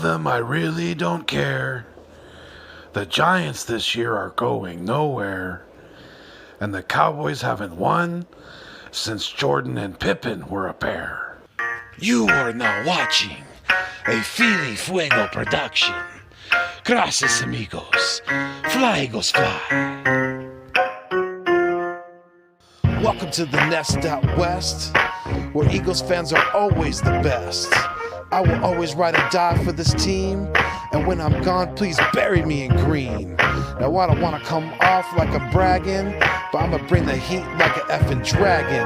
them I really don't care. The Giants this year are going nowhere. And the Cowboys haven't won since Jordan and Pippen were a pair. You are now watching a Philly Fuego production. Gracias, amigos. Fly, Eagles, fly. Welcome to the Nest Out West, where Eagles fans are always the best. I will always ride or die for this team, and when I'm gone, please bury me in green. Now I don't want to come off like I'm bragging, but I'ma bring the heat like an effing dragon.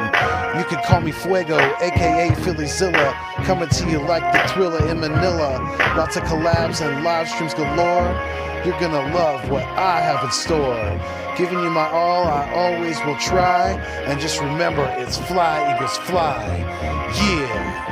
You can call me Fuego, aka Phillyzilla, coming to you like the Thriller in Manila. Lots of collabs and live streams galore. You're gonna love what I have in store. Giving you my all, I always will try. And just remember, it's fly, Eagles, fly. Yeah.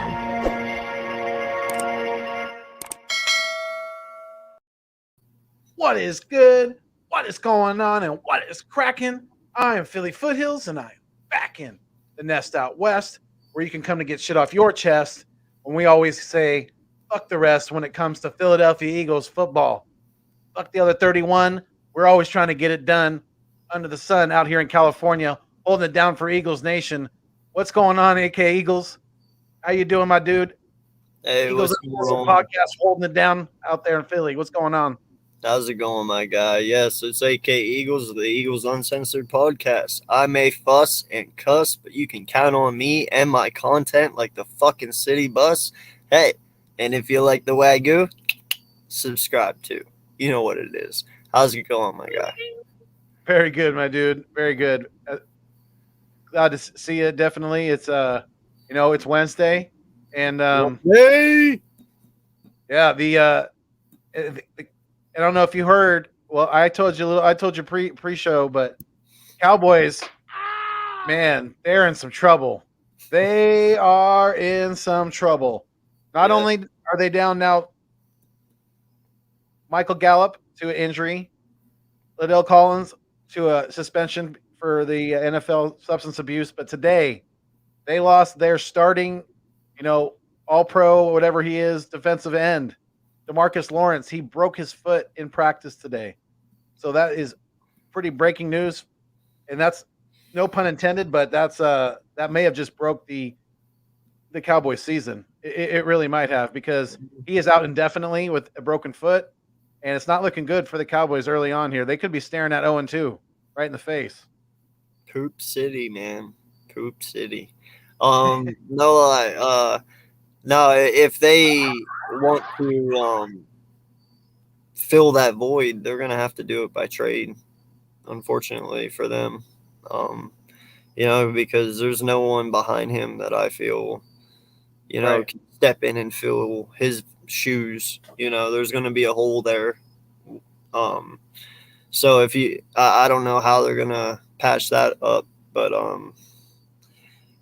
What is good? What is going on? And what is cracking? I am Philly Foothills, and I am back in the Nest Out West, where you can come to get shit off your chest. When we always say, fuck the rest when it comes to Philadelphia Eagles football. Fuck the other 31. We're always trying to get it done under the sun out here in California, holding it down for Eagles Nation. What's going on, AK Eagles? How you doing, my dude? Hey, Eagles podcast holding it down out there in Philly. What's going on? How's it going, my guy? Yes, it's AK Eagles, the Eagles Uncensored podcast. I may fuss and cuss, but you can count on me and my content like the fucking city bus. Hey, and if you like the Wagyu, subscribe too. You know what it is. How's it going, my guy? Very good, my dude. Very good. Glad to see you. Definitely. It's it's Wednesday, and hey, yeah, I don't know if you heard. Well, I told you pre-show, but Cowboys, man, they're in some trouble. They are in some trouble. Not only are they down now, Michael Gallup to an injury, Liddell Collins to a suspension for the NFL substance abuse, but today they lost their starting, all-pro, whatever he is, defensive end. DeMarcus Lawrence, he broke his foot in practice today. So that is pretty breaking news. And that's no pun intended, but that's that may have just broke the Cowboys season. It really might have, because he is out indefinitely with a broken foot, and it's not looking good for the Cowboys early on here. They could be staring at 0-2 right in the face. Poop City, man. Poop City. No lie. No, if they want to fill that void, they're gonna have to do it by trade. Unfortunately for them, because there's no one behind him that I feel, can step in and fill his shoes. There's gonna be a hole there. So I don't know how they're gonna patch that up, but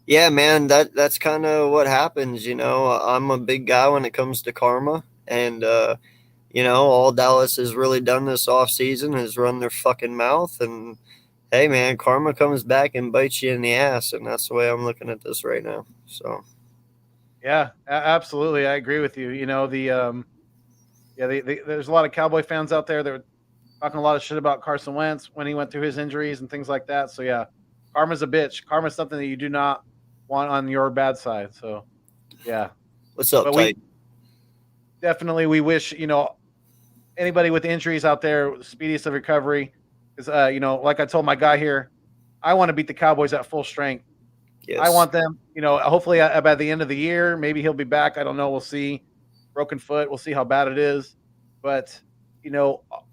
yeah, man, that's kind of what happens. I'm a big guy when it comes to karma, and all Dallas has really done this offseason is run their fucking mouth, and hey, man, karma comes back and bites you in the ass, and that's the way I'm looking at this right now. So, yeah, absolutely, I agree with you. There's a lot of Cowboy fans out there that were talking a lot of shit about Carson Wentz when he went through his injuries and things like that. So yeah, karma's a bitch. Karma's something that you do not want on your bad side. So yeah. What's up, Tight? We wish, anybody with injuries out there, speediest of recovery. Because like I told my guy here, I want to beat the Cowboys at full strength. Yes. I want them, hopefully by the end of the year, maybe he'll be back. I don't know. We'll see. Broken foot. We'll see how bad it is. But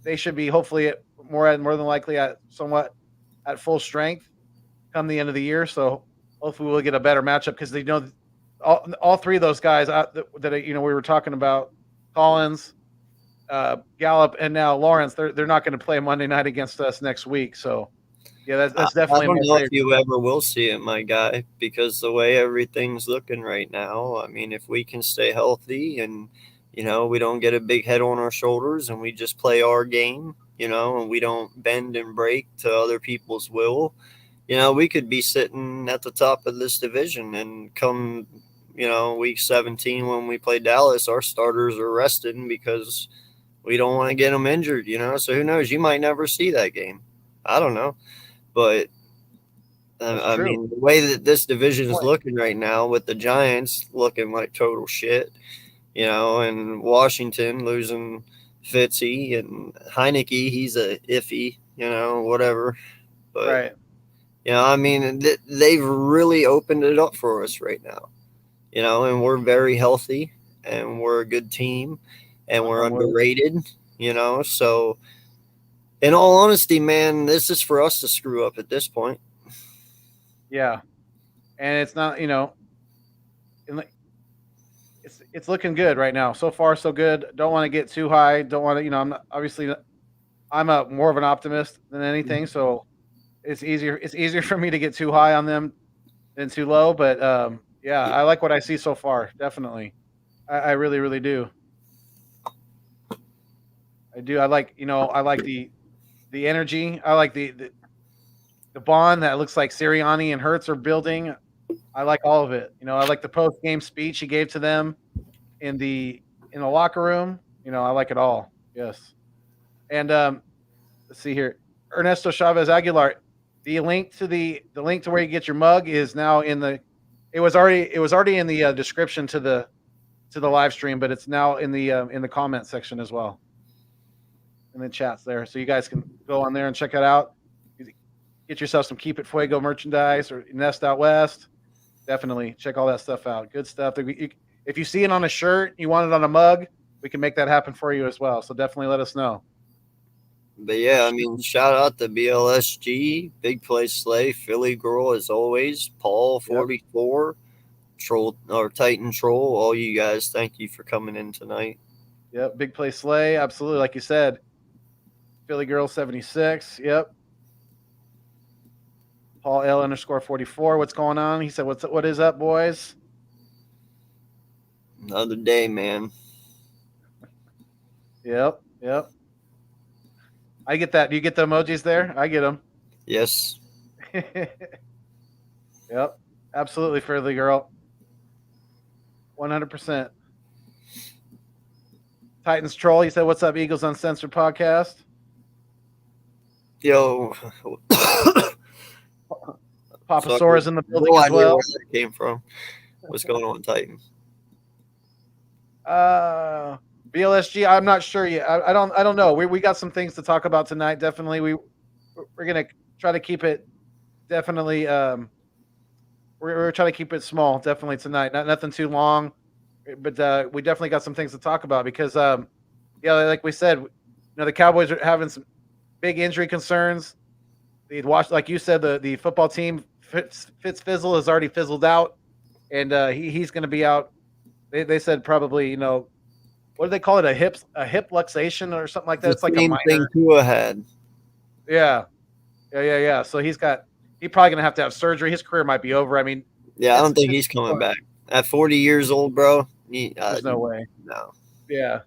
they should be hopefully more than likely somewhat at full strength come the end of the year. So hopefully we'll get a better matchup, because all three of those guys that we were talking about, Collins, Gallup, and now Lawrence, they're not going to play Monday night against us next week. So yeah, that's definitely. I don't know if you ever will see it, my guy, because the way everything's looking right now, I mean, if we can stay healthy and we don't get a big head on our shoulders and we just play our game, and we don't bend and break to other people's will, we could be sitting at the top of this division and come week 17 when we play Dallas, our starters are resting because we don't want to get them injured, So who knows? You might never see that game. I don't know. But, I mean, the way that this division is looking right now with the Giants looking like total shit, and Washington losing Fitzy and Heineke, he's a iffy, whatever. But, right. I mean, they've really opened it up for us right now, and we're very healthy and we're a good team and we're underrated, So, in all honesty, man, this is for us to screw up at this point. Yeah. And it's not, it's looking good right now. So far, so good. Don't want to get too high. Don't want to, I'm not, obviously I'm a more of an optimist than anything. So it's easier for me to get too high on them than too low. But yeah, I like what I see so far. Definitely. I really, really do. I do. I like, I like the energy. I like the bond that looks like Sirianni and Hurts are building. I like all of it. I like the post game speech he gave to them in the locker room. I like it all. Yes. And let's see here. Ernesto Chavez Aguilar. The link to where you get your mug is now in the. It was already in the description to the live stream, but it's now in the comment section as well. In the chats there, so you guys can go on there and check it out. Get yourself some Keep It Fuego merchandise or Nest Out West. Definitely check all that stuff out. Good stuff. If you see it on a shirt, you want it on a mug, we can make that happen for you as well. So definitely let us know. But yeah, I mean, shout out to BLSG, Big Play Slay, Philly Girl as always, Paul 44, Troll or Titan Troll. All you guys, thank you for coming in tonight. Yep, Big Play Slay, absolutely. Like you said, Philly Girl 76. Yep. Paul L _44. What's going on? He said, what is up, boys? Another day, man. Yep. I get that. Do you get the emojis there? I get them. Yes. Yep. Absolutely, Philly Girl. 100%. Titans Troll, he said, what's up, Eagles Uncensored podcast? Yo. Papasaurus in the building as well. Where that came from. What's going on, Titan? BLSG, I'm not sure yet. I don't know. We got some things to talk about tonight. Definitely, we're gonna try to keep it. Definitely, we're trying to keep it small. Definitely tonight. Nothing too long, but we definitely got some things to talk about because, yeah, like we said, the Cowboys are having some big injury concerns. Like you said, the football team Fizzle has already fizzled out, and he's going to be out. They said probably, what do they call it? A hip luxation or something like that. It's like a minor thing Tua had. Yeah. So he's probably going to have surgery. His career might be over. I mean, yeah, I don't think he's coming back at 40 years old, bro. There's no way. No. Yeah,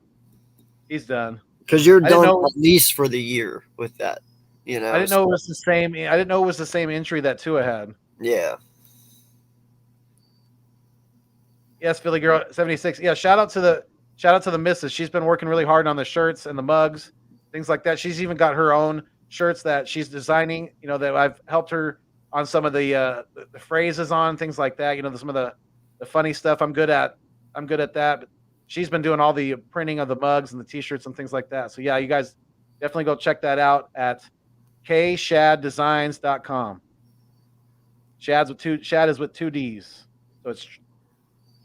he's done. Because you're done at least for the year with that. I didn't know it was the same. I didn't know it was the same injury that Tua had. Yeah. Yes, Philly Girl 76. Yeah, shout out to the missus. She's been working really hard on the shirts and the mugs, things like that. She's even got her own shirts that she's designing. That I've helped her on some of the phrases on things like that. Some of the funny stuff. I'm good at that. But she's been doing all the printing of the mugs and the T-shirts and things like that. So yeah, you guys definitely go check that out at kshaddesigns.com. Shad is with 2 D's. So it's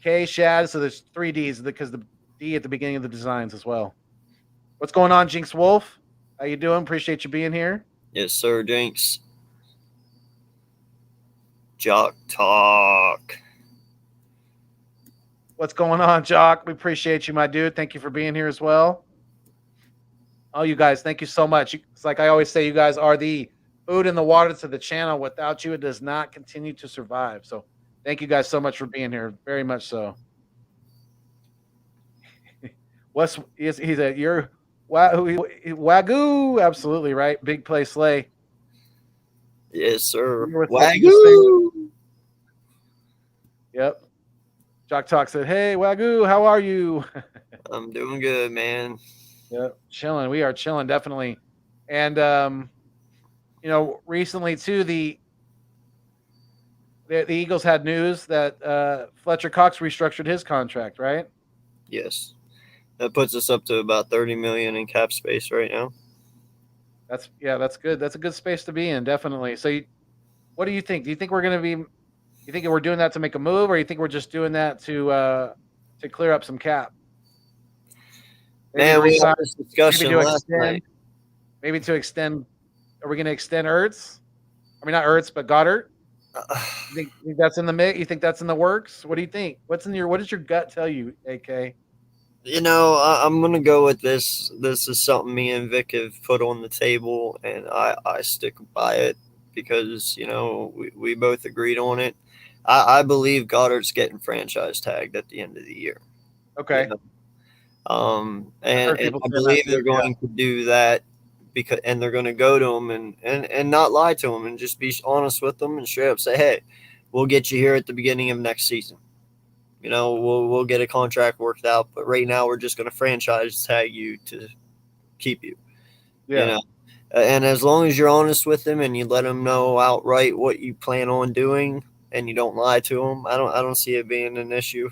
K Shad, so there's 3 D's because the D at the beginning of the designs as well. What's going on, Jinx Wolf? How you doing? Appreciate you being here. Yes, sir, Jinx. Jock Talk. What's going on, Jock? We appreciate you, my dude. Thank you for being here as well. Oh, you guys, thank you so much. It's like I always say, you guys are the food and the water to the channel. Without you, it does not continue to survive. So thank you guys so much for being here. Very much so. He's you're Wagyu. Absolutely right. Big Play Slay. Yes, sir. Wagyu. Yep. Jock Talk said, "Hey Wagyu, how are you?" I'm doing good, man. Yeah, chilling. We are chilling, definitely. And recently too, the Eagles had news that Fletcher Cox restructured his contract, right? Yes, that puts us up to about 30 million in cap space right now. That's good. That's a good space to be in, definitely. So, what do you think? Do you think we're going to be? You think we're doing that to make a move, or you think we're just doing that to clear up some cap? Maybe Man, we had resign. this Maybe discussion to last extend. night. Maybe to extend. Are we going to extend Ertz? I mean, not Ertz, but Goddard. You think that's in the mix? You think that's in the works? What do you think? What does your gut tell you, AK? I'm gonna go with this. This is something me and Vic have put on the table, and I stick by it because we both agreed on it. I believe Goddard's getting franchise tagged at the end of the year. You Okay. know, I've heard and people I saying that believe too. they're Yeah. going to do that and they're going to go to him and not lie to him and just be honest with them and straight up say, hey, we'll get you here at the beginning of next season. We'll get a contract worked out, but right now we're just going to franchise tag you to keep you. You Yeah. know, and as long as you're honest with them and you let them know outright what you plan on doing and you don't lie to them, I don't see it being an issue.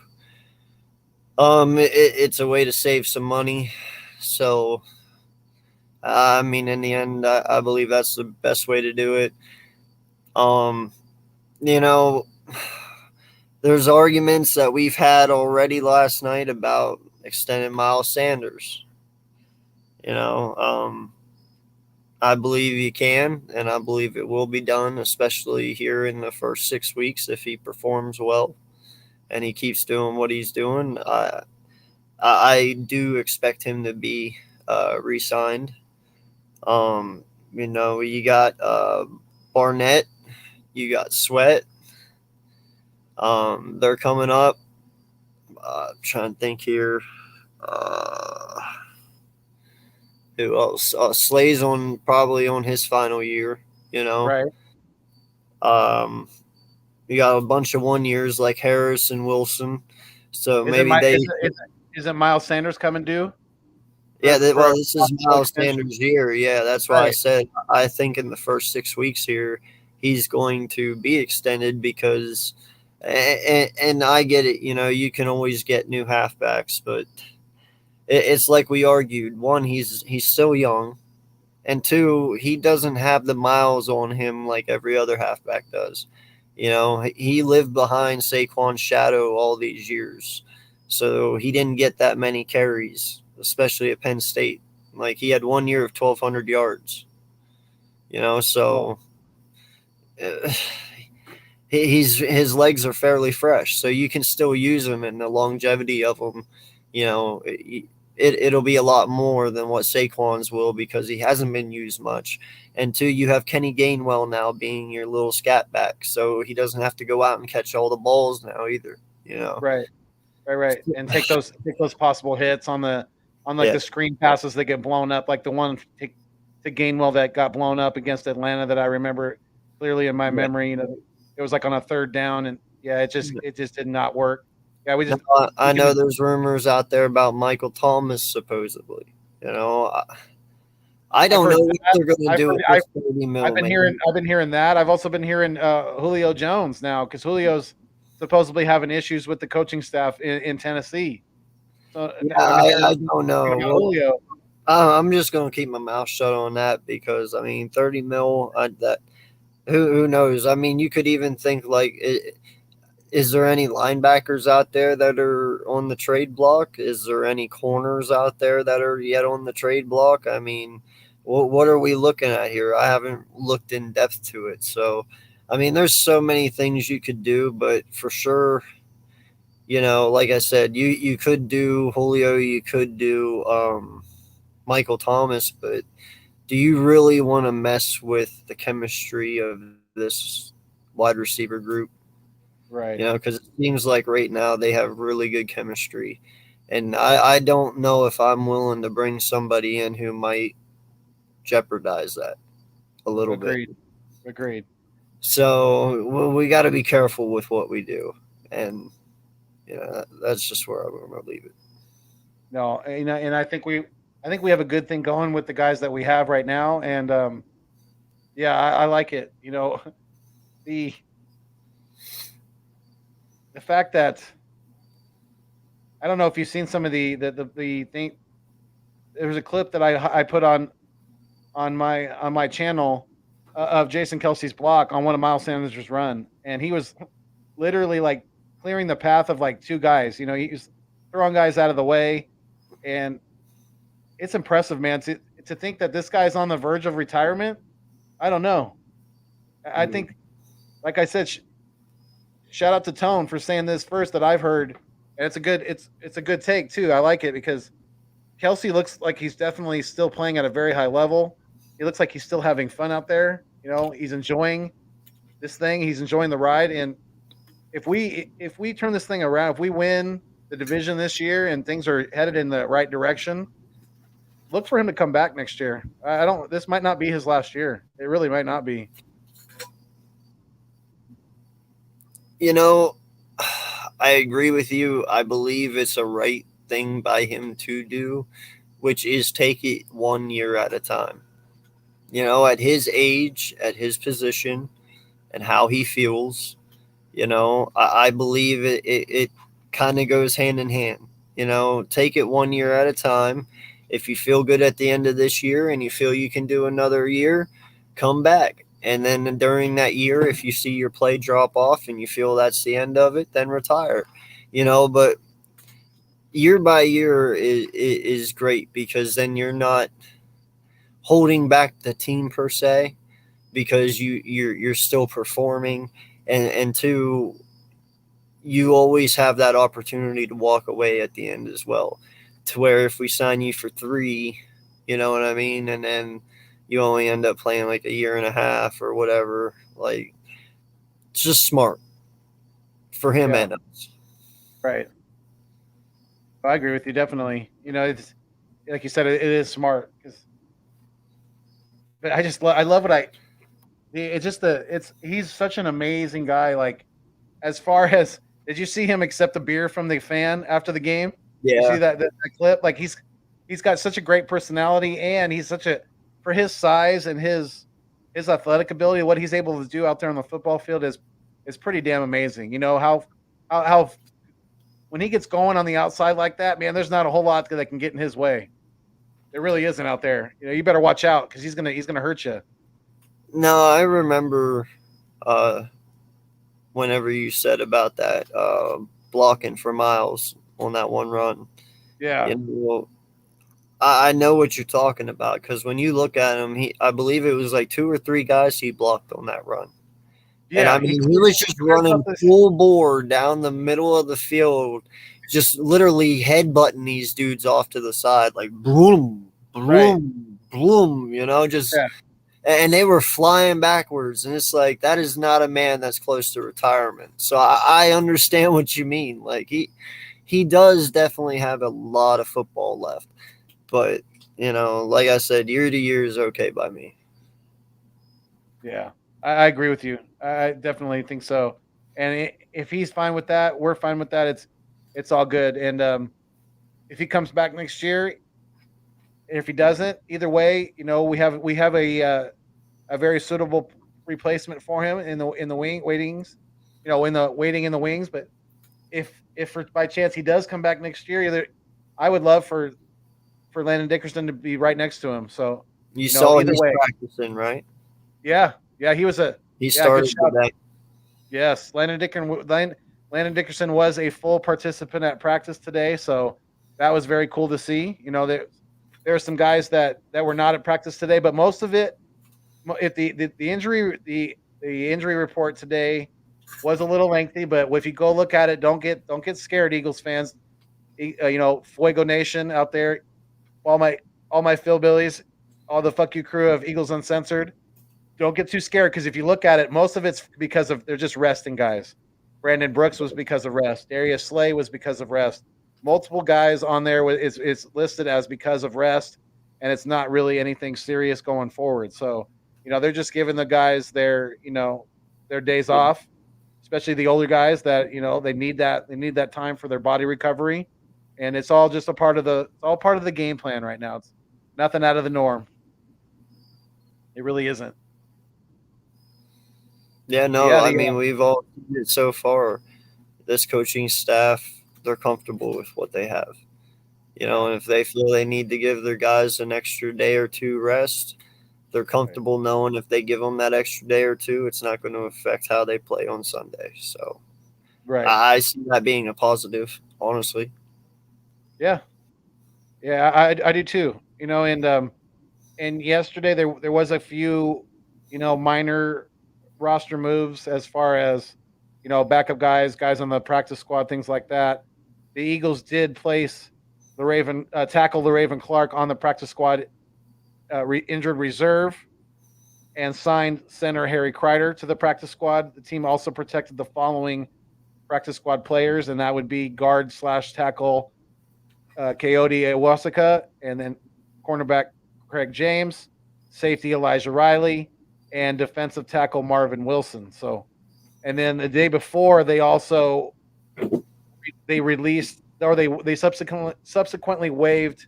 It's a way to save some money, so I mean, in the end, I believe that's the best way to do it. Um, you know, there's arguments that we've had already last night about extending Miles Sanders. You know, I believe you can, and I believe it will be done, especially here in the first 6 weeks if he performs well and he keeps doing what he's doing. I do expect him to be re-signed. You got Barnett, you got Sweat. They're coming up. Trying to think here. Uh, who else? Slay's on probably on his final year. You know, Right. um, you got a bunch of 1 years like Harris and Wilson. So Is it maybe my they. is it Miles Sanders coming due Yeah, for a this is possible Miles extension? Sanders' year. Yeah, that's why I Right. said I think in the first 6 weeks here he's going to be extended because, and I get it. You can always get new halfbacks, but it's like we argued. One, he's still young, and two, he doesn't have the miles on him like every other halfback does. He lived behind Saquon's shadow all these years, so he didn't get that many carries, especially at Penn State. Like he had 1 year of 1,200 yards. Yeah. So uh, his legs are fairly fresh, so you can still use them, and the longevity of them, you know, it'll be a lot more than what Saquon's will because he hasn't been used much. And two, you have Kenny Gainwell now being your little scat back, so he doesn't have to go out and catch all the balls now either. Right. Right. And take those possible hits on like Yeah, the screen passes that get blown up, like the one to Gainwell that got blown up against Atlanta that I remember clearly in my yeah. memory. It was like on a third down, and yeah, it just did not work. Yeah, No, we I know can. there's rumors out there about Michael Thomas supposedly. I I've don't know heard what that. they're going to I've do heard. with this 30 I've mil, been man. hearing. I've been hearing that. I've also been hearing Julio Jones now because Julio's supposedly having issues with the coaching staff in Tennessee. So Yeah, I've been I hearing don't know. about Well, Julio. I'm just going to keep my mouth shut on that because I mean, 30 mil. That who knows? I mean, you could even think like, is there any linebackers out there that are on the trade block? Is there any corners out there that are yet on the trade block? I mean, what are we looking at here? I haven't looked in depth to it, so I mean, there's so many things you could do, but for sure. Like I said, you could do Julio, you could do Michael Thomas, but do you really want to mess with the chemistry of this wide receiver group? Right. Because it seems like right now they have really good chemistry. And I don't know if I'm willing to bring somebody in who might jeopardize that a little bit. Agreed. Agreed. So we got to be careful with what we do. And That's just where I'm going to leave it. No, and I think we have a good thing going with the guys that we have right now, and yeah, I like it. The the fact that I don't know if you've seen some of the thing. There was a clip that I put on my channel of Jason Kelsey's block on one of Miles Sanders' run, and he was literally like clearing the path of like two guys. He was throwing guys out of the way, and it's impressive, man. To think that this guy's on the verge of retirement. I don't know. I think, like I said, shout out to Tone for saying this first that I've heard, and it's a good take too. I like it because Kelsey looks like he's definitely still playing at a very high level. He looks like he's still having fun out there. He's enjoying this thing. He's enjoying the ride. And if we turn this thing around, if we win the division this year and things are headed in the right direction, look for him to come back next year. I don't. This might not be his last year. It really might not be. I agree with you. I believe it's a right thing by him to do, which is take it 1 year at a time. At his age, at his position, and how he feels, I believe it kind of goes hand in hand. Take it 1 year at a time. If you feel good at the end of this year and you feel you can do another year, come back. And then during that year, if you see your play drop off and you feel that's the end of it, then retire. But year by year is great because then you're not holding back the team per se because you're still performing, and two, you always have that opportunity to walk away at the end as well. To where if we sign you for 3, you know what I mean, and then you only end up playing like a year and a half or whatever, like it's just smart for him and us. Right. I agree with you definitely. It's like you said, it is smart but I love what it's just he's such an amazing guy. Like, as far as, did you see him accept a beer from the fan after the game? You Yeah. see that clip? Like, he's got such a great personality, and he's for his size and his athletic ability, what he's able to do out there on the football field is pretty damn amazing. How when he gets going on the outside like that, man, there's not a whole lot that can get in his way. There really isn't out there. You better watch out because he's gonna hurt you. No, I remember whenever you said about that blocking for Miles on that one run. Yeah. I know what you're talking about because when you look at him, I believe it was like 2 or 3 guys he blocked on that run. Yeah, and I mean, he was just running full bore down the middle of the field, just literally headbutting these dudes off to the side, like boom, boom, boom, and they were flying backwards. And it's like, that is not a man that's close to retirement. So I understand what you mean. Like, he does definitely have a lot of football left. But, like I said, year to year is okay by me. Yeah, I agree with you. I definitely think so. And if he's fine with that, we're fine with that. It's all good. And if he comes back next year, if he doesn't, either way, we have a very suitable replacement for him in the waiting in the wings. But if by chance he does come back next year, I would love for Landon Dickerson to be right next to him. So you saw him practicing, right? Yeah, he was he started that. Yes, Landon Dickerson was a full participant at practice today, so that was very cool to see. There are some guys that were not at practice today, but most of it, if the injury report today was a little lengthy, but if you go look at it, don't get scared, Eagles fans. Fuego Nation out there, all my Philbillies, all the fuck you crew of Eagles Uncensored. Don't get too scared because if you look at it, most of it's because they're just resting guys. Brandon Brooks was because of rest. Darius Slay was because of rest. Multiple guys on there is listed as because of rest, and it's not really anything serious going forward. So, they're just giving the guys their days off. especially the older guys that they need that time for their body recovery, and it's all just part of the game plan right now. It's nothing out of the norm. It really isn't. Yeah, But no, yeah, I mean, we've all seen it so far. This coaching staff, they're comfortable with what they have. And if they feel they need to give their guys an extra day or two rest, they're comfortable knowing if they give them that extra day or two, it's not going to affect how they play on Sunday. So I see that being a positive, honestly. Yeah, I do too. And yesterday there was a few, minor roster moves as far as, backup guys on the practice squad, things like that. The Eagles did place tackle LaRaven Clark on the practice squad, injured reserve, and signed center Harry Kreider to the practice squad. The team also protected the following practice squad players, and that would be guard/tackle Coyote Iwasaka, and then cornerback Craig James, safety Elijah Riley, and defensive tackle Marvin Wilson. So, and then the day before, they also released, or they subsequently waived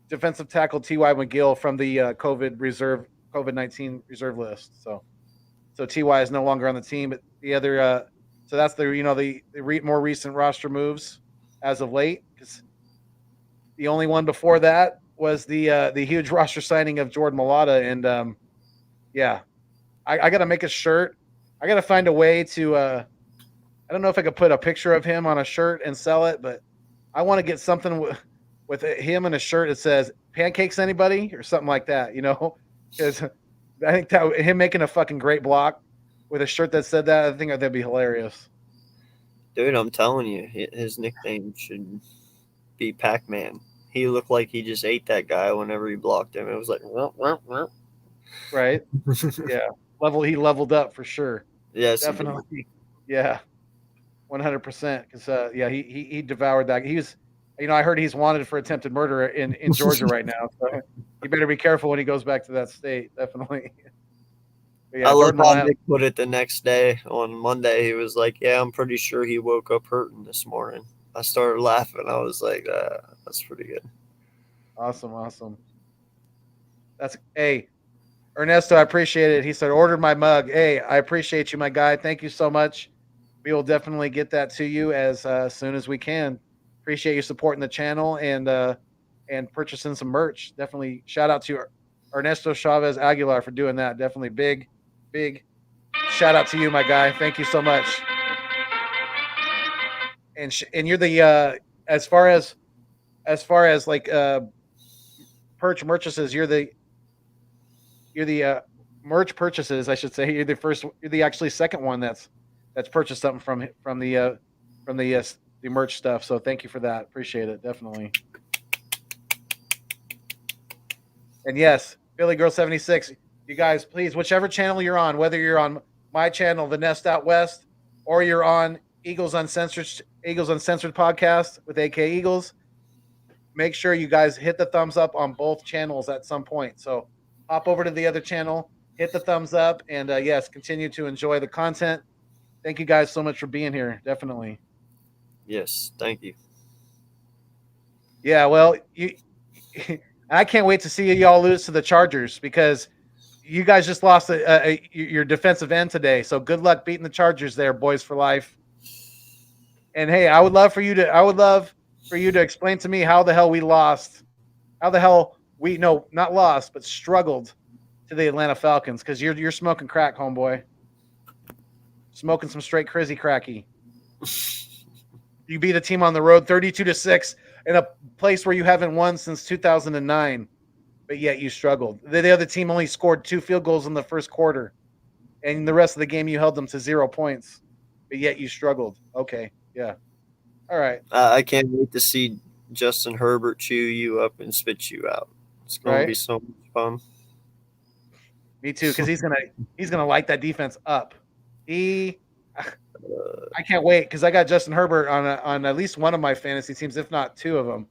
defensive tackle T.Y. McGill from the COVID-19 reserve list. So T.Y. is no longer on the team. But the other, so that's the more recent roster moves as of late. Because the only one before that was the huge roster signing of Jordan Mailata, and I got to make a shirt. I got to find a way to. I don't know if I could put a picture of him on a shirt and sell it, but I want to get something with him in a shirt that says "Pancakes anybody?" or something like that. Because I think that him making a fucking great block with a shirt that said that, I think that'd be hilarious. Dude, I'm telling you, his nickname should be Pac-Man. He looked like he just ate that guy whenever he blocked him. It was like, right? Yeah, he leveled up for sure. Yes, definitely. Yeah, 100%. Because he devoured that. He was, I heard he's wanted for attempted murder in Georgia right now. So you better be careful when he goes back to that state. Definitely. I love how Nick put it the next day on Monday. He was like, "Yeah, I'm pretty sure he woke up hurting this morning." I started laughing. I was like, "That's pretty good." Awesome. Hey, Ernesto, I appreciate it. He said, "Ordered my mug." Hey, I appreciate you, my guy. Thank you so much. We will definitely get that to you as soon as we can. Appreciate you supporting the channel and purchasing some merch. Definitely shout out to Ernesto Chavez Aguilar for doing that. Definitely big shout out to you, my guy. Thank you so much. And you're the as far as like purchases, you're the merch purchases, I should say. You're the actually second one that's purchased something from the merch stuff. So thank you for that. Appreciate it. Definitely. And yes, Billy Girl 76, you guys, please, whichever channel you're on, whether you're on my channel, The Nest Out West, or you're on Eagles Uncensored podcast with AK Eagles, make sure you guys hit the thumbs up on both channels at some point. So hop over to the other channel, hit the thumbs up, and yes, continue to enjoy the content. Thank you guys so much for being here. Definitely. Yes, thank you. Yeah, well, I can't wait to see y'all lose to the Chargers, because you guys just lost your defensive end today. So good luck beating the Chargers there, boys for life. And hey, I would love for you to explain to me how the hell we lost. How the hell not lost, but struggled to the Atlanta Falcons, because you're smoking crack, homeboy. Smoking some straight crazy cracky. You beat a team on the road 32-6 in a place where you haven't won since 2009, but yet you struggled. The other team only scored 2 field goals in the first quarter, and the rest of the game you held them to 0 points, but yet you struggled. Okay, yeah. All right. I can't wait to see Justin Herbert chew you up and spit you out. It's going to be so much fun. Me too, because he's gonna light that defense up. I can't wait, because I got Justin Herbert on at least one of my fantasy teams, if not 2 of them.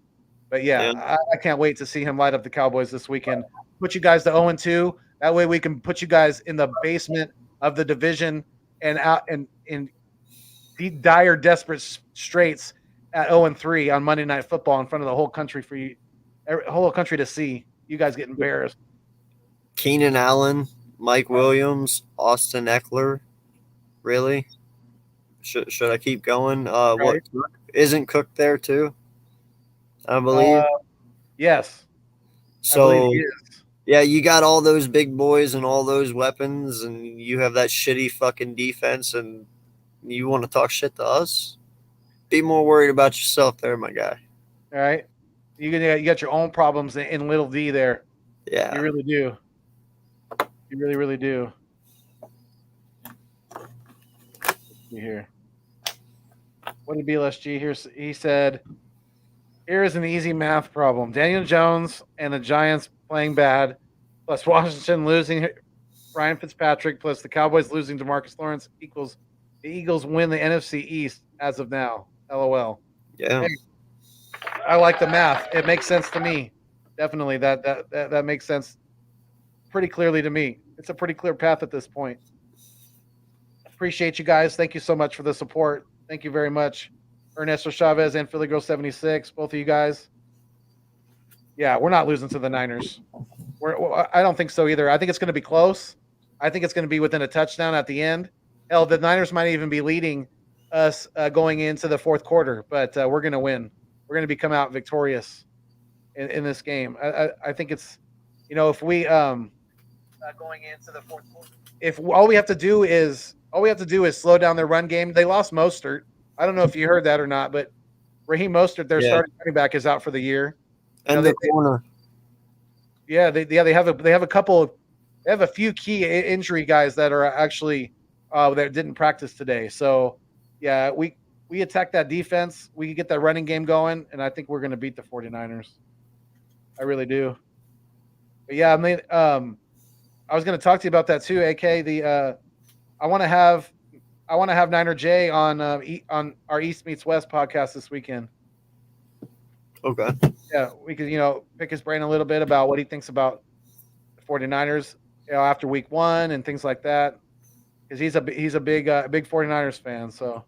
But yeah. I can't wait to see him light up the Cowboys this weekend. Put you guys to 0-2. That way we can put you guys in the basement of the division and out and dire, desperate straits at 0-3 on Monday Night Football in front of the whole country for you, whole country to see. You guys get embarrassed. Keenan Allen, Mike Williams, Austin Eckler. Really? Should I keep going? What isn't Cook there too? I believe. Yes. So yeah, you got all those big boys and all those weapons, and you have that shitty fucking defense, and you want to talk shit to us? Be more worried about yourself there, my guy. All right. You got your own problems in little D there. Yeah. You really do. You really, really do. Let's see here. What did BLSG here? He said, here is an easy math problem. Daniel Jones and the Giants playing bad, plus Washington losing Ryan Fitzpatrick, plus the Cowboys losing DeMarcus Lawrence equals the Eagles win the NFC East as of now. LOL. Yeah. Hey, I like the math. It makes sense to me. Definitely. That makes sense pretty clearly to me. It's a pretty clear path at this point. Appreciate you guys. Thank you so much for the support. Thank you very much. Ernesto Chavez and Philly Girl 76, both of you guys. Yeah, we're not losing to the Niners. I don't think so either. I think it's going to be close. I think it's going to be within a touchdown at the end. Hell, the Niners might even be leading us going into the fourth quarter, but we're going to win. We're going to come out victorious in this game. I think it's, if we going into the fourth quarter, if all we have to do is slow down their run game. They lost Mostert. I don't know if you heard that or not, but Raheem Mostert, their starting running back, is out for the year. And the corner. Yeah, they have a few key injury guys that are actually that didn't practice today. So yeah, we attack that defense. We get that running game going, and I think we're going to beat the 49ers. I really do. But yeah, I mean, I was going to talk to you about that too, AK. I want to have Niner J on our East Meets West podcast this weekend. Okay. Yeah, we could pick his brain a little bit about what he thinks about the 49ers, after week 1 and things like that, because he's a big 49ers fan. So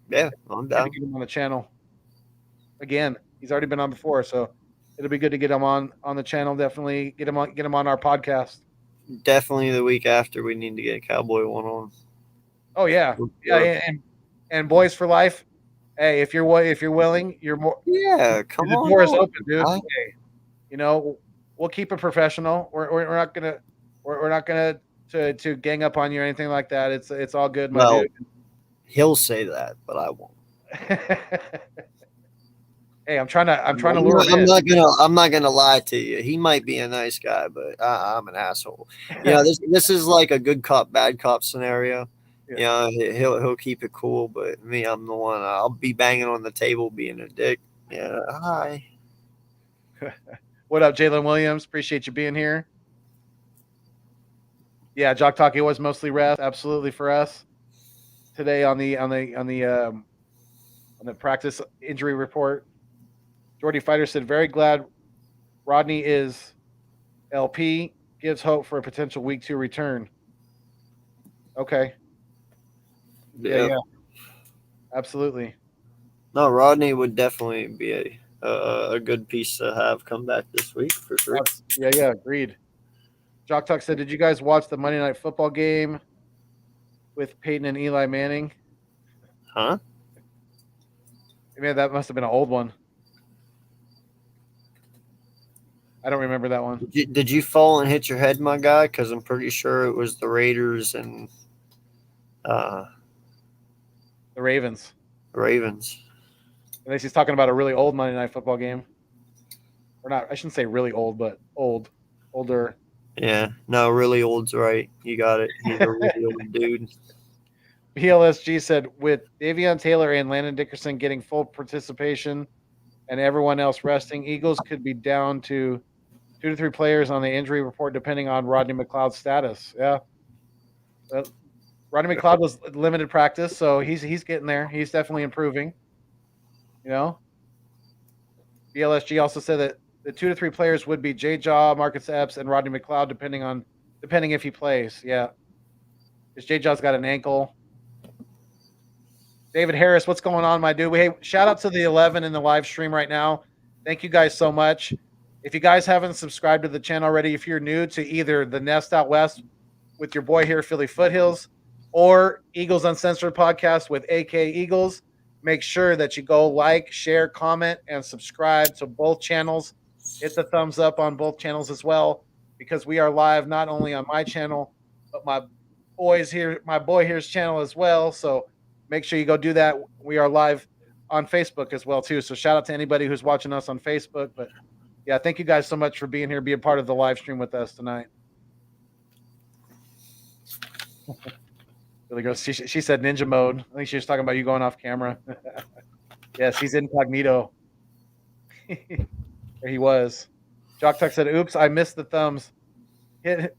yeah, I'm down to get him on the channel again. He's already been on before, so it'll be good to get him on the channel. Definitely get him on our podcast. Definitely the week after, we need to get a Cowboy one on. Oh yeah, yeah, and Boys for Life. Hey, if you're willing, you're more. Yeah, come on. The door is open, dude. Hey, we'll keep it professional. We're not gonna to gang up on you or anything like that. It's all good, my dude. He'll say that, but I won't. Hey, I'm trying to lure him in. I'm not gonna lie to you. He might be a nice guy, but I'm an asshole. This is like a good cop, bad cop scenario. Yeah, he'll keep it cool, but me, I'm the one. I'll be banging on the table, being a dick. Yeah, hi. What up, Jalen Williams? Appreciate you being here. Yeah, Jock Talkie was mostly rest, absolutely, for us today on the practice injury report. Jordy Fighter said, very glad Rodney is LP, gives hope for a potential week 2 return. Okay. Yeah. Absolutely. No, Rodney would definitely be a good piece to have come back this week for sure. Yeah, agreed. Jock Talk said, did you guys watch the Monday Night Football game with Peyton and Eli Manning? Huh? Man, that must have been an old one. I don't remember that one. Did you fall and hit your head, my guy? Because I'm pretty sure it was the Raiders and the Ravens. Unless he's talking about a really old Monday Night Football game. Or not, I shouldn't say really old, but older. Yeah, no, really old's right. You got it. He's a really old dude. PLSG said, with Davion Taylor and Landon Dickerson getting full participation and everyone else resting, Eagles could be down to 2 to 3 players on the injury report, depending on Rodney McLeod's status. Yeah. Rodney McLeod was limited practice, so he's getting there. He's definitely improving. BLSG also said that the 2 to 3 players would be Jay Jaw, Marcus Epps, and Rodney McLeod, depending if he plays. Yeah. Because Jay Jaw's got an ankle. David Harris, what's going on, my dude? Hey, shout out to the 11 in the live stream right now. Thank you guys so much. If you guys haven't subscribed to the channel already, if you're new to either the Nest Out West with your boy here, Philly Foothills, or Eagles Uncensored podcast with AK Eagles, make sure that you go like, share, comment, and subscribe to both channels. Hit the thumbs up on both channels as well, because we are live not only on my channel, but my boy here's channel as well. So make sure you go do that. We are live on Facebook as well too. So shout out to anybody who's watching us on Facebook. But yeah, thank you guys so much for being here, being part of the live stream with us tonight. Really goes. She said ninja mode. I think she was talking about you going off camera. Yes, he's incognito. There he was. Jock Tuck said, "Oops, I missed the thumbs. Hit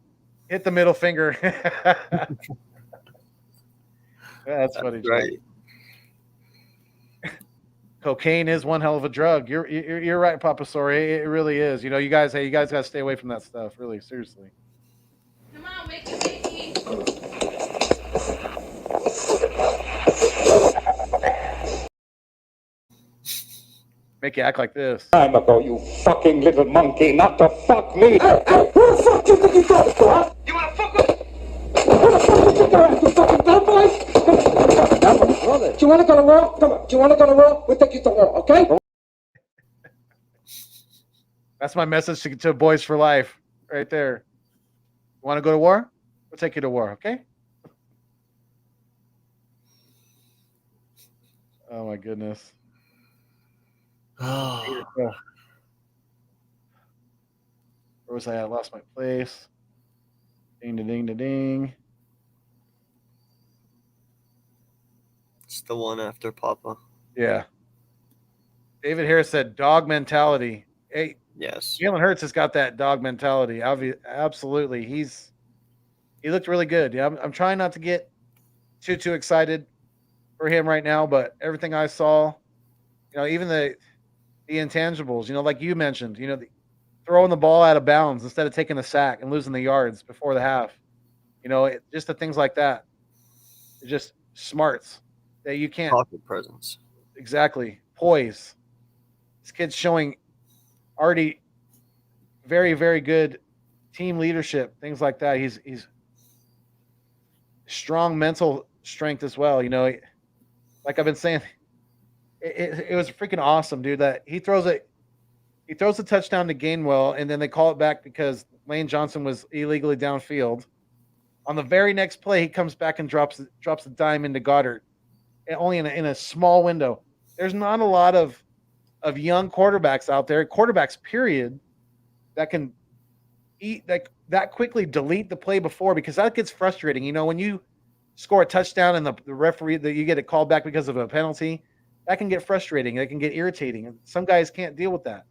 the middle finger." That's funny, right. Cocaine is one hell of a drug. You're right, Papa Sorry. It really is. You know, you guys got to stay away from that stuff. Really, seriously. Come on, Mickey. Make you act like this. Time ago, you fucking little monkey, not to fuck me. Hey, who the fuck you think you talking to, huh? You wanna fuck with? Who the fuck you think you're at, you fucking dumb boy? Do you wanna go to war? Come on, do you wanna go to war? We'll take you to war, okay? That's my message to Boys for Life, right there. You want to go to war? We'll take you to war, okay? Oh my goodness. Oh. Where was I at? I lost my place. Ding, da, ding, da, ding. It's the one after Papa. Yeah. David Harris said dog mentality. Hey, yes. Jalen Hurts has got that dog mentality. Absolutely. He looked really good. Yeah, I'm trying not to get too excited for him right now, but everything I saw, even the intangibles, like you mentioned, throwing the ball out of bounds instead of taking a sack and losing the yards before the half, just the things like that. It's just smarts that you can't. Pocket presence. Exactly. Poise. This kid's showing already very, very good team leadership, things like that. He's strong mental strength as well. Like I've been saying, it was freaking awesome, dude. That he throws a touchdown to Gainwell, and then they call it back because Lane Johnson was illegally downfield. On the very next play, he comes back and drops a dime into Goddard, and only in a small window. There's not a lot of young quarterbacks out there, quarterbacks period, that can eat that quickly delete the play before, because that gets frustrating. When you score a touchdown and the referee that you get a call back because of a penalty, that can get frustrating. That can get irritating. And some guys can't deal with that,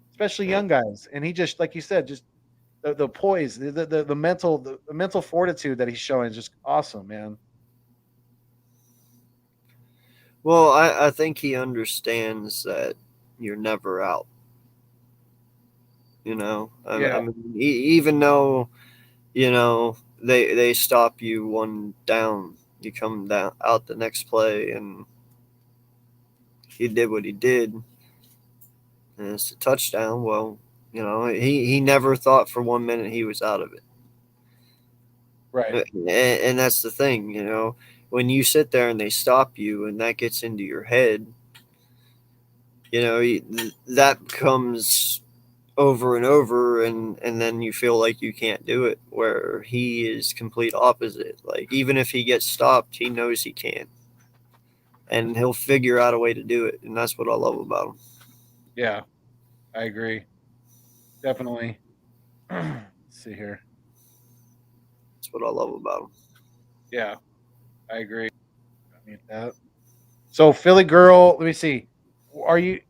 especially young guys. And he just, like you said, just the poise, the mental fortitude that he's showing is just awesome, man. Well, I think he understands that you're never out. I mean, even though, they stop you one down, you come down out the next play, and he did what he did, and it's a touchdown. Well, he never thought for 1 minute he was out of it. Right. And that's the thing, when you sit there and they stop you and that gets into your head, that comes over and over, and then you feel like you can't do it, where he is complete opposite. Like, even if he gets stopped, he knows he can, and he'll figure out a way to do it. And that's what I love about him. Yeah, I agree. Definitely. Let's see here. That's what I love about him. Yeah, I agree. I mean that. So Philly girl, let me see. Are you?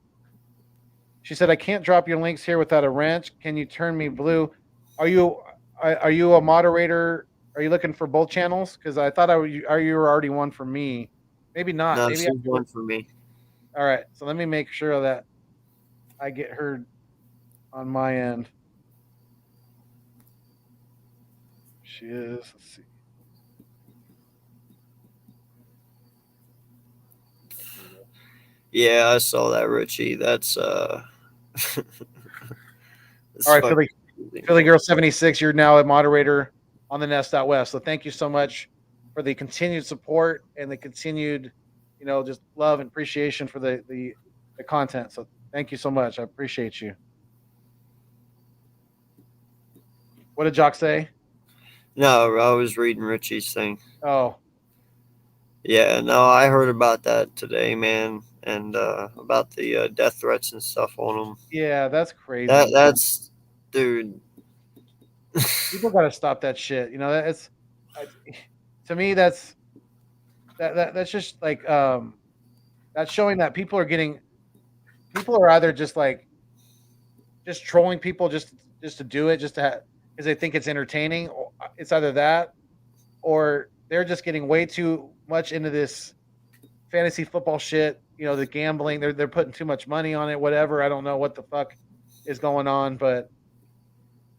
She said, "I can't drop your links here without a wrench. Can you turn me blue? Are you a moderator? Are you looking for both channels? Because I thought you were already one for me. Maybe not. No, Maybe she's one for me. All right. So let me make sure that I get her on my end. She is. Let's see. Yeah, I saw that, Richie. That's All right, fucking Philly Girl 76, you're now a moderator on the Nest Out West. So thank you so much for the continued support and the continued, just love and appreciation for the content. So thank you so much. I appreciate you. What did Jock say? No, I was reading Richie's thing. Oh, Yeah, no, I heard about that today, man, and about the death threats and stuff on them. yeah, that's crazy. That's, dude. People got to stop that shit. That's to me that's just like that's showing that people are either just like just trolling people just to do it just to because they think it's entertaining. It's either that or they're just getting way too much into this fantasy football shit. The gambling, they're putting too much money on it. Whatever, I don't know what the fuck is going on, but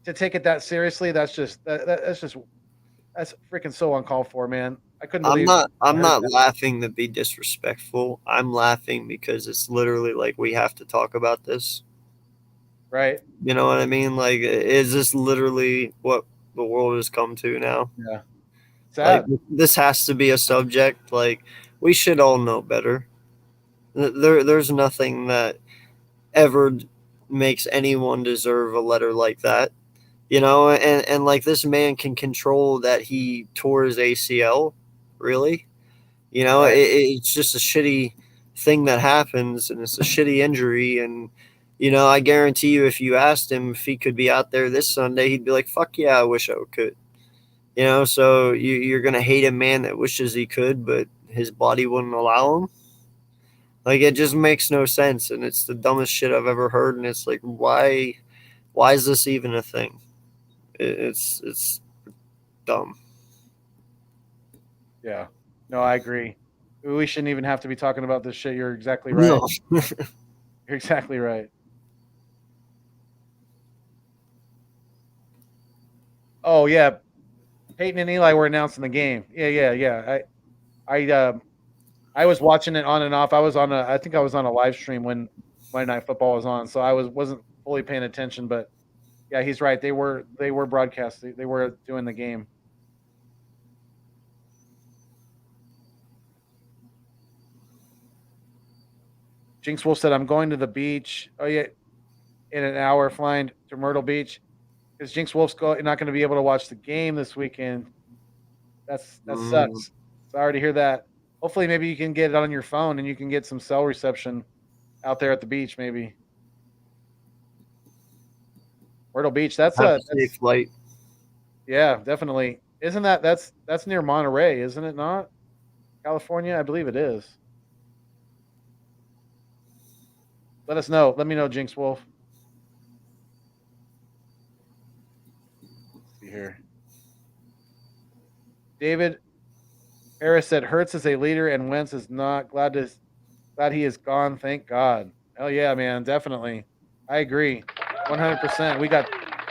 to take it that seriously, that's freaking so uncalled for, man. I couldn't believe. I'm not laughing to be disrespectful. I'm laughing because it's literally like we have to talk about this. Right. You know what I mean? Like, is this literally what the world has come to now? Yeah. Sad. Like, this has to be a subject. Like, we should all know better. There's nothing that ever makes anyone deserve a letter like that. And like this man can control that he tore his ACL, really. Right. It's just a shitty thing that happens, and it's a shitty injury. And I guarantee you, if you asked him if he could be out there this Sunday, he'd be like, "Fuck yeah, I wish I could." So you're gonna hate a man that wishes he could, but his body wouldn't allow him. Like, it just makes no sense, and it's the dumbest shit I've ever heard. And it's like, why is this even a thing? It's dumb. Yeah. No, I agree. We shouldn't even have to be talking about this shit. You're exactly right. No. You're exactly right. Oh yeah, Peyton and Eli were announcing the game. Yeah. I was watching it on and off. I think I was on a live stream when Monday Night Football was on, so I wasn't fully paying attention. But yeah, he's right. They were broadcasting. They were doing the game. Jinx Wolf said, "I'm going to the beach. Oh yeah, in an hour, flying to Myrtle Beach." Because Jinx Wolf's not going to be able to watch the game this weekend. That sucks. Sorry to hear that. Hopefully, maybe you can get it on your phone and you can get some cell reception out there at the beach. Maybe Myrtle Beach. That's a safe flight. Yeah, definitely. Isn't that's near Monterey? Isn't it not? California, I believe it is. Let us know. Let me know, Jinx Wolf. Let's see here. David Harris said Hertz is a leader and Wentz is not. Glad he is gone. Thank God. Hell yeah, man. Definitely. I agree. 100%.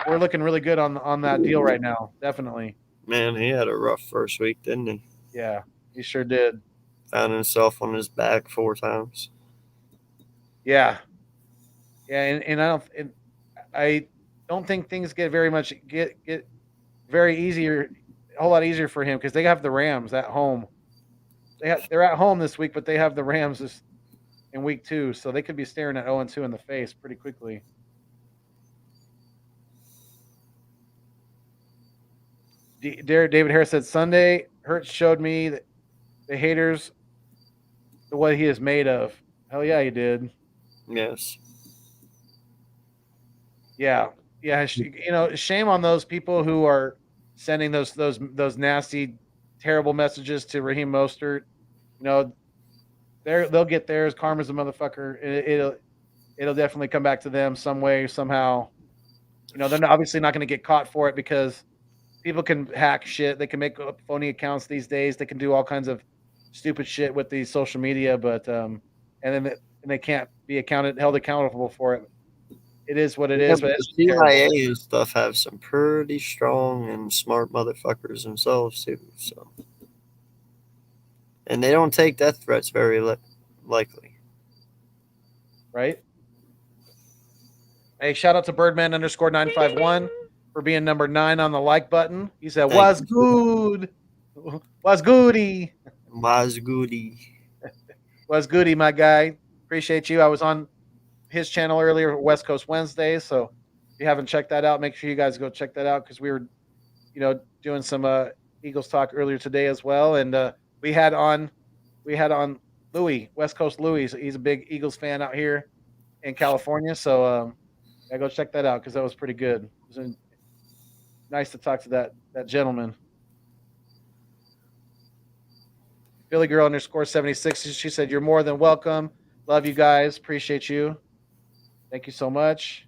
We're looking really good on that deal right now. Definitely. Man, he had a rough first week, didn't he? Yeah, he sure did. Found himself on his back 4 times. Yeah, and I don't think things get very easier, a whole lot easier for him because they have the Rams at home. They're at home this week, but they have the Rams in week 2, so they could be staring at 0-2 in the face pretty quickly. David Harris said Sunday Hurts showed me that the haters what he is made of. Hell yeah, he did. Yes. Yeah. Shame on those people who are sending those nasty, terrible messages to Raheem Mostert. They'll get theirs. Karma's a motherfucker. It'll definitely come back to them some way, somehow. They're obviously not going to get caught for it because people can hack shit. They can make up phony accounts these days. They can do all kinds of stupid shit with these social media, but and they can't be held accountable for it. It is what it is. But the CIA and stuff have some pretty strong and smart motherfuckers themselves too. So, and they don't take death threats very likely. right? Hey, shout out to Birdman_951 for being number 9 on the like button. He said, Thank "Was good, was goody, Was goody. was goody, my guy." Appreciate you. I was on his channel earlier, West Coast Wednesdays. So if you haven't checked that out, make sure you guys go check that out because we were, doing some Eagles talk earlier today as well. And we had on Louis, West Coast Louis. He's a big Eagles fan out here in California. So yeah, go check that out because that was pretty good. It was nice to talk to that gentleman. Philly Girl _76. She said, "You're more than welcome. Love you guys. Appreciate you. Thank you so much."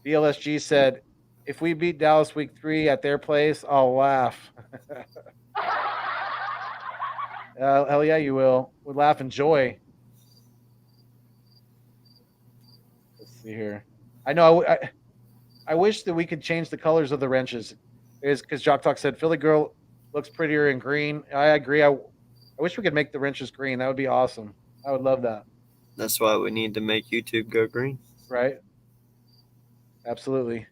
BLSG said, "If we beat Dallas week 3 at their place, I'll laugh." Hell yeah, you will. We'll laugh and joy. Let's see here. I know. I wish that we could change the colors of the wrenches. Is because Jock Talk said Philly Girl looks prettier in green. I agree. I wish we could make the wrenches green. That would be awesome. I would love that. That's why we need to make YouTube go green. Right? Absolutely.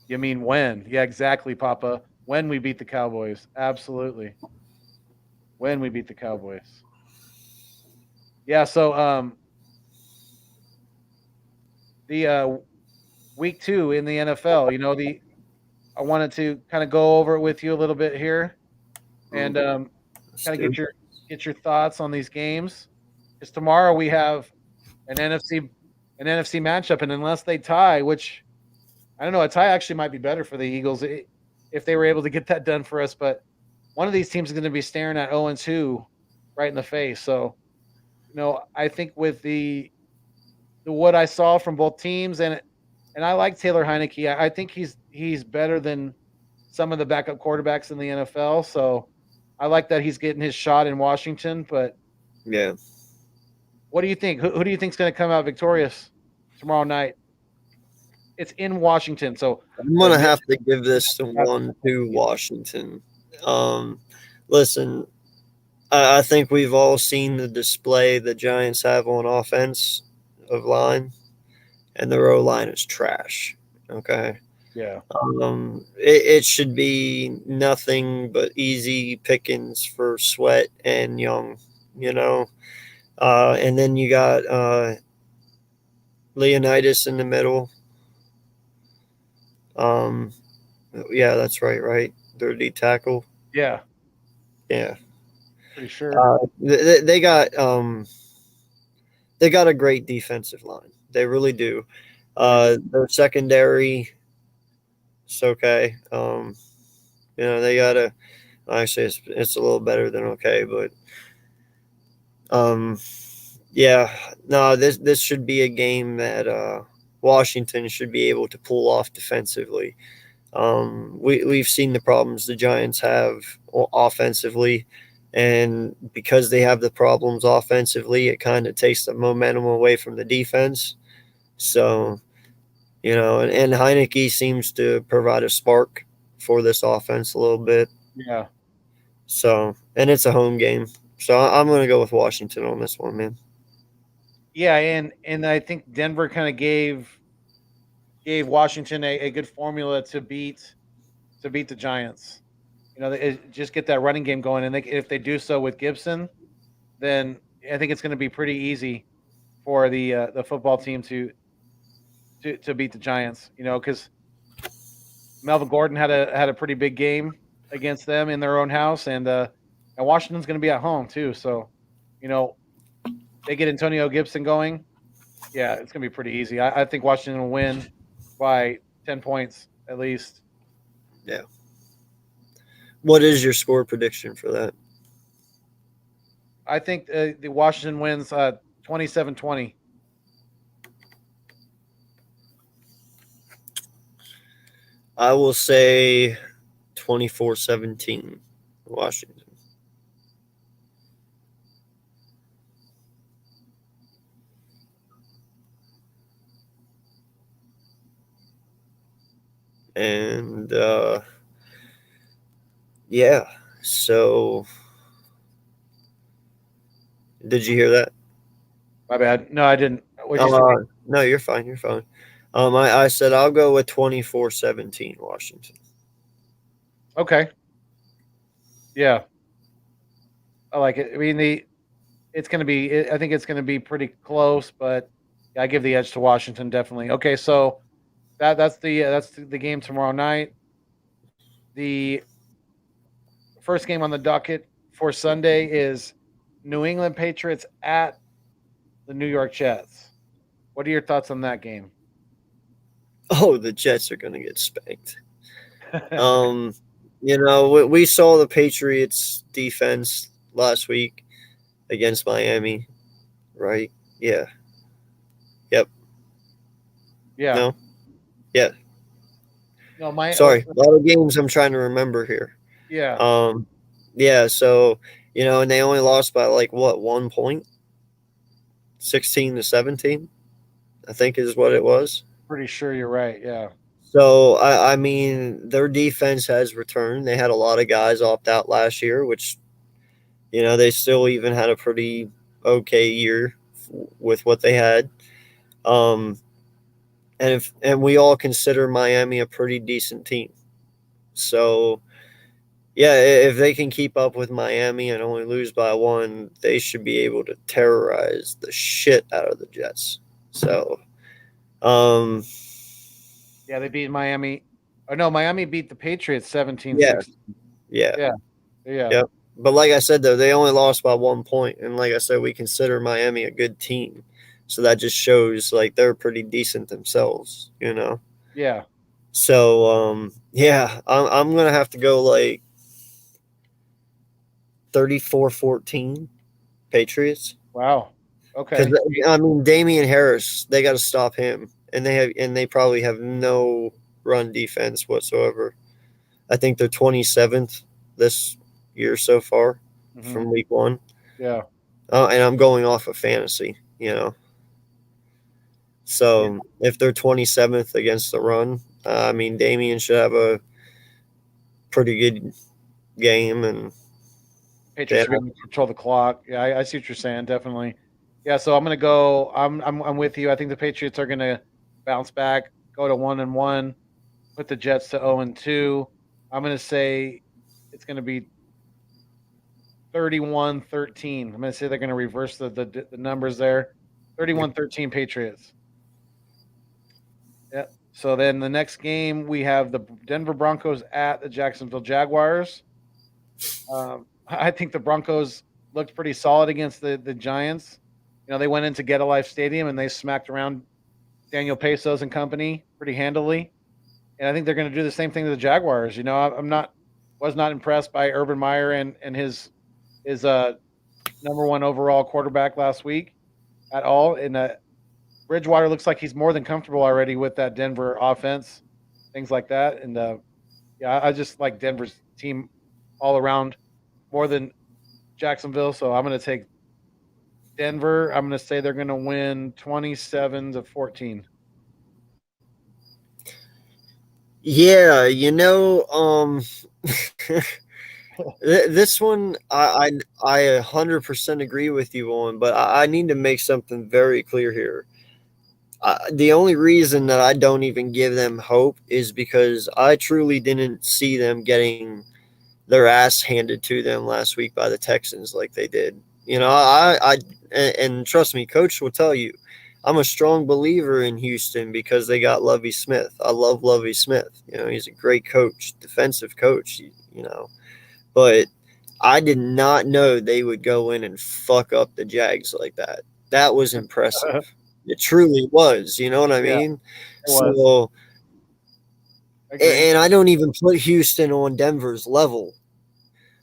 You mean when? Yeah, exactly, Papa. When we beat the Cowboys. Absolutely. When we beat the Cowboys. Yeah, so the week 2 in the NFL, I wanted to kind of go over it with you a little bit here and kind of get your thoughts on these games. Because tomorrow we have an NFC matchup, and unless they tie, which I don't know, a tie actually might be better for the Eagles if they were able to get that done for us. But one of these teams is going to be staring at 0-2 right in the face. So, I think with the what I saw from both teams, and I like Taylor Heineke. I think he's better than some of the backup quarterbacks in the NFL. So I like that he's getting his shot in Washington. But yeah, what do you think? Who do you think is going to come out victorious tomorrow night? It's in Washington, so I'm gonna have to give this one to Washington. Listen, I think we've all seen the display the Giants have on offense of line, and their O line is trash. Okay. Yeah. It should be nothing but easy pickings for Sweat and Young, and then you got Leonidas in the middle. Yeah, that's right. Their D tackle. Yeah. Yeah. Pretty sure. They got a great defensive line. They really do. Their secondary, it's okay. They got actually it's a little better than okay, but yeah, no, this should be a game that Washington should be able to pull off defensively. We've seen the problems the Giants have offensively, and because they have the problems offensively, it kind of takes the momentum away from the defense. So, and Heineke seems to provide a spark for this offense a little bit. Yeah. So, and it's a home game. So I'm going to go with Washington on this one, man. Yeah, and I think Denver kind of gave Washington a good formula to beat the Giants. Just get that running game going, and if they do so with Gibson, then I think it's going to be pretty easy for the football team to beat the Giants. Because Melvin Gordon had a pretty big game against them in their own house, and Washington's going to be at home too. So, they get Antonio Gibson going. Yeah, it's going to be pretty easy. I think Washington will win by 10 points at least. Yeah. What is your score prediction for that? I think the Washington wins 27-20. I will say 24-17 Washington. And yeah, So, did you hear that? My bad. No, I didn't. What'd you say? No, you're fine. You're fine. I said I'll go with 24-17 Washington. Okay. Yeah, I like it. I mean, it's going to be. I think it's going to be pretty close, but I give the edge to Washington definitely. Okay, so that's the game tomorrow night. The first game on the docket for Sunday is New England Patriots at the New York Jets. What are your thoughts on that game? Oh, the Jets are going to get spanked. We saw the Patriots defense last week against Miami, right? Yeah. Yep. Yeah. No? Yeah. No, Sorry. A lot of games I'm trying to remember here. Yeah. Yeah, so, and they only lost by 1 point? 16-17, I think is what it was. Pretty sure you're right. Yeah. So, I mean, their defense has returned. They had a lot of guys opt out last year, which, they still even had a pretty okay year with what they had. And we all consider Miami a pretty decent team. So, yeah, if they can keep up with Miami and only lose by 1, they should be able to terrorize the shit out of the Jets. So, yeah, they beat Miami. Oh no, Miami beat the Patriots 17-16. Yeah. Yeah. But like I said, though, they only lost by 1 point, and like I said, we consider Miami a good team. So that just shows they're pretty decent themselves, Yeah. So I'm gonna have to go 34-14 Patriots. Wow. Okay. Because I mean, Damian Harris, they got to stop him, and they probably have no run defense whatsoever. I think they're 27th this year so far from week 1. Yeah. And I'm going off of fantasy, So if they're 27th against the run, I mean, Damian should have a pretty good game, and Patriots are going to control the clock. Yeah, I see what you're saying. Definitely. Yeah, so I'm going to go. I'm with you. I think the Patriots are going to bounce back, go to 1-1, put the Jets to 0-2. I'm going to say it's going to be 31-13. I'm going to say they're going to reverse the numbers there. 31-13 Patriots. Yeah. So then the next game we have the Denver Broncos at the Jacksonville Jaguars. I think the Broncos looked pretty solid against the Giants. They went into Get a Life Stadium and they smacked around Daniel Pesos and company pretty handily. And I think they're going to do the same thing to the Jaguars. Was not impressed by Urban Meyer and his number 1 overall quarterback last week at all. And Bridgewater looks like he's more than comfortable already with that Denver offense, things like that. And I just like Denver's team all around more than Jacksonville. So I'm going to take Denver. I'm going to say they're going to win 27-14. Yeah, this one I 100% agree with you on, but I need to make something very clear here. The only reason that I don't even give them hope is because I truly didn't see them getting their ass handed to them last week by the Texans like they did. And trust me, Coach will tell you, I'm a strong believer in Houston because they got Lovie Smith. I love Lovie Smith. He's a great coach, defensive coach, But I did not know they would go in and fuck up the Jags like that. That was impressive. It truly was. You know what I mean? So, and I don't even put Houston on Denver's level.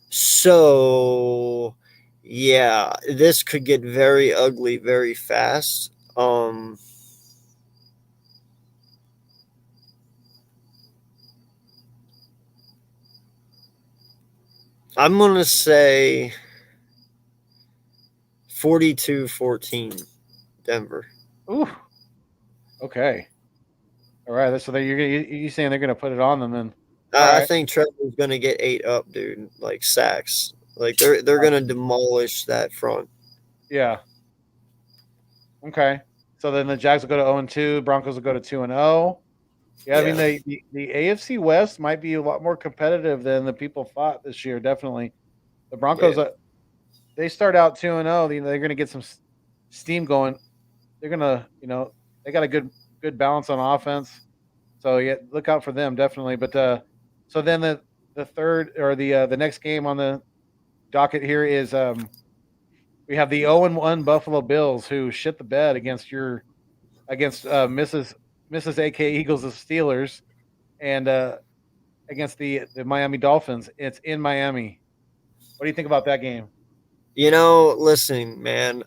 So, yeah, this could get very ugly very fast. I'm going to say 42-14 Denver. Ooh. Okay. All right. So you're saying they're going to put it on them then? I right. think Trevor's going to get 8 up, dude. Like sacks. Like they're going to demolish that front. Yeah. Okay. So then the Jags will go to 0-2. Broncos will go to 2-0. Yeah, I mean Yeah. the AFC West might be a lot more competitive than the people thought this year. Definitely, the Broncos. Yeah. They start out 2-0. They're going to get some steam going. They're going to, they got a good balance on offense. So yeah, look out for them definitely. But so then the third or the next game on the docket here is we have the 0-1 Buffalo Bills who shit the bed against Mrs. AK Eagles of Steelers and against the Miami Dolphins. It's in Miami. What do you think about that game? Listen, man.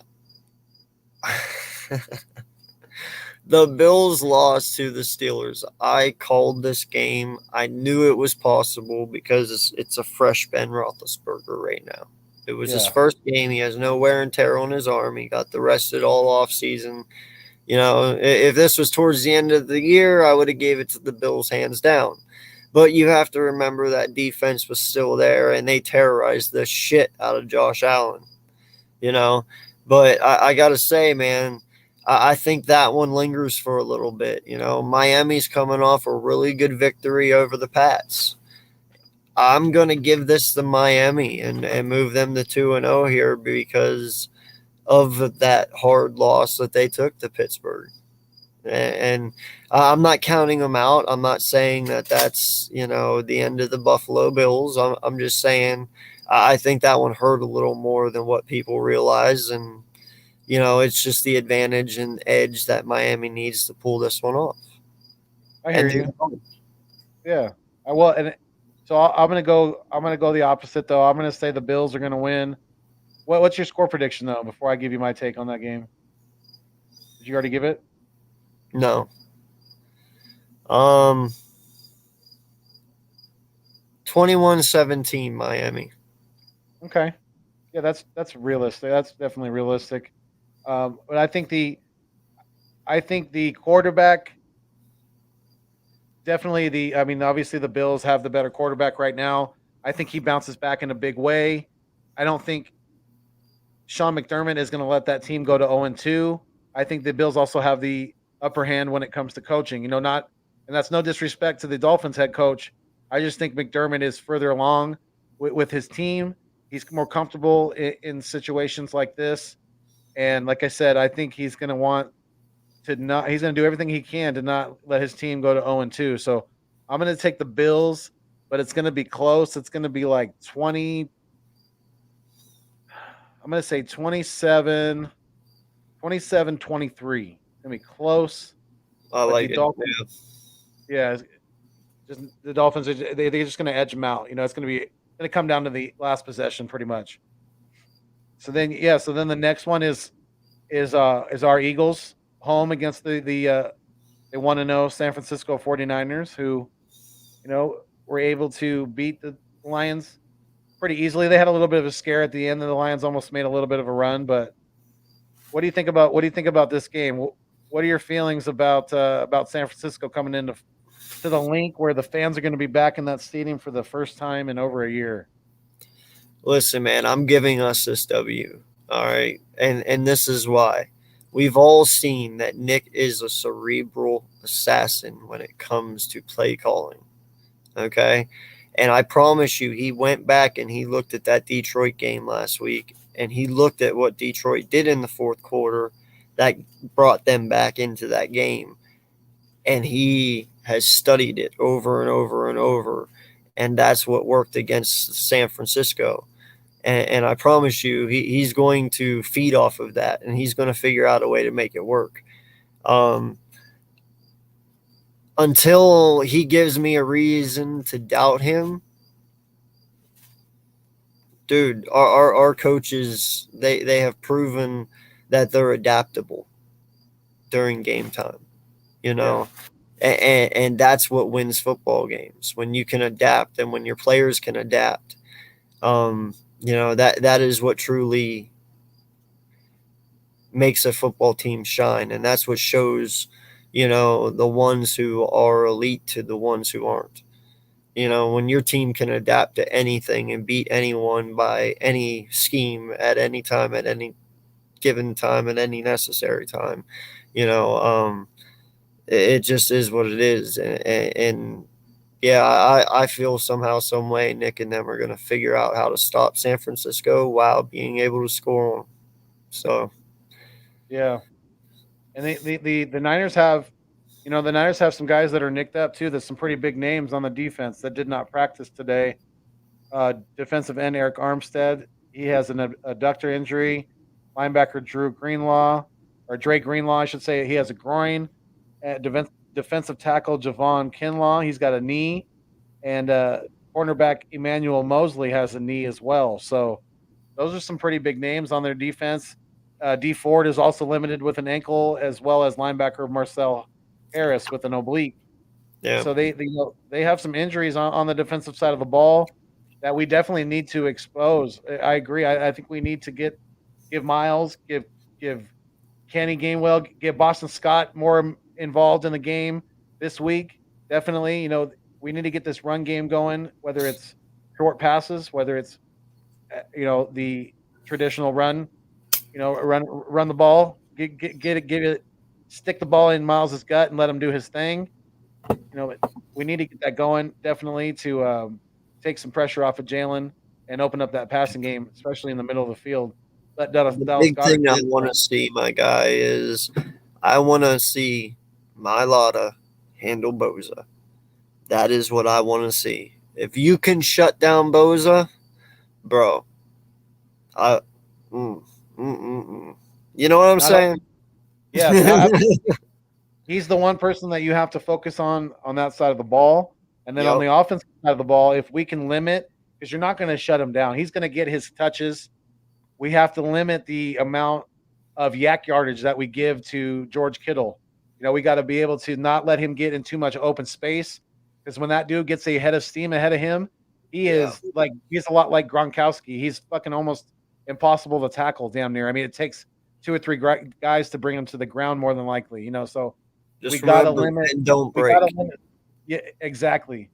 The Bills lost to the Steelers. I called this game. I knew it was possible because it's a fresh Ben Roethlisberger right now. It was his first game. He has no wear and tear on his arm. He got the rested all off season. If this was towards the end of the year, I would have gave it to the Bills hands down. But you have to remember that defense was still there, and they terrorized the shit out of Josh Allen. But I got to say, man, I think that one lingers for a little bit. Miami's coming off a really good victory over the Pats. I'm going to give this to Miami and move them to 2-0 here because of that hard loss that they took to Pittsburgh. And I'm not counting them out. I'm not saying that that's, the end of the Buffalo Bills. I'm just saying I think that one hurt a little more than what people realize. And, it's just the advantage and edge that Miami needs to pull this one off. I hear you. Yeah. And so I'm gonna go. I'm gonna go the opposite though. I'm gonna say the Bills are gonna win. What's your score prediction though? Before I give you my take on that game, did you already give it? No. 21-17 Miami. Okay. Yeah, that's realistic. That's definitely realistic. But I think the quarterback definitely obviously the Bills have the better quarterback right now. I think he bounces back in a big way. I don't think Sean McDermott is going to let that team go to 0-2. I think the Bills also have the upper hand when it comes to coaching. And that's no disrespect to the Dolphins head coach. I just think McDermott is further along with his team. He's more comfortable in situations like this. And like I said, I think he's going to do everything he can to not let his team go to 0-2. So I'm going to take the Bills, but it's going to be close. It's going to be like 20. I'm going to say 27-23. It's going to be close. I like it. Yeah. Just the Dolphins, they're just going to edge them out. It's going to come down to the last possession pretty much. So then the next one is our Eagles home against the 1-0 San Francisco 49ers, who, were able to beat the Lions pretty easily. They had a little bit of a scare at the end, and the Lions almost made a little bit of a run. But what do you think about this game? What are your feelings about San Francisco coming into the link where the fans are going to be back in that stadium for the first time in over a year? Listen, man, I'm giving us this W. All right. And this is why. We've all seen that Nick is a cerebral assassin when it comes to play calling. Okay. And I promise you, he went back and he looked at that Detroit game last week and he looked at what Detroit did in the fourth quarter that brought them back into that game. And he has studied it over and over and over. And that's what worked against San Francisco. And I promise you, he's going to feed off of that, and he's going to figure out a way to make it work. Until he gives me a reason to doubt him, dude, our coaches, they have proven that they're adaptable during game time, and that's what wins football games, when you can adapt and when your players can adapt. That is what truly makes a football team shine. And that's what shows, the ones who are elite to the ones who aren't. You know, when your team can adapt to anything and beat anyone by any scheme at any time, at any given time, at any necessary time, you know, it just is what it is. And yeah, I feel somehow, some way, Nick and them are going to figure out how to stop San Francisco while being able to score on them. So, Yeah. And the Niners have, the Niners have some guys that are nicked up too. There's some pretty big names on the defense that did not practice today. Defensive end Eric Armstead, he has an adductor injury. Linebacker Drew Greenlaw, or Dre Greenlaw, I should say, he has a groin. Defensive tackle Javon Kinlaw, he's got a knee, and cornerback Emmanuel Mosley has a knee as well. So those are some pretty big names on their defense. D Ford is also limited with an ankle, as well as linebacker Marcel Harris with an oblique. yeah. So they have some injuries on the defensive side of the ball that we definitely need to expose. I agree. I think we need to give Miles, give Kenny Gainwell, get Boston Scott more involved in the game this week. Definitely, we need to get this run game going, whether it's short passes, whether it's the traditional run, run the ball, get it, stick the ball in Miles's gut and let him do his thing. We need to get that going definitely to take some pressure off of Jalen and open up that passing game, especially in the middle of the field. The big thing I want to see, my guy, is I want to see Mailata handle Boza. That is what I want to see. If you can shut down Boza, bro, you know what I'm saying? Yeah, he's the one person that you have to focus on that side of the ball. And then on the offensive side of the ball, if we can limit, because you're not going to shut him down. He's going to get his touches. We have to limit the amount of yak yardage that we give to George Kittle. We got to be able to not let him get in too much open space, because when that dude gets a head of steam ahead of him, he's a lot like Gronkowski. He's fucking almost impossible to tackle damn near. I mean, it takes 2 or 3 guys to bring him to the ground more than likely, so just we got to limit. And don't break. Yeah, exactly.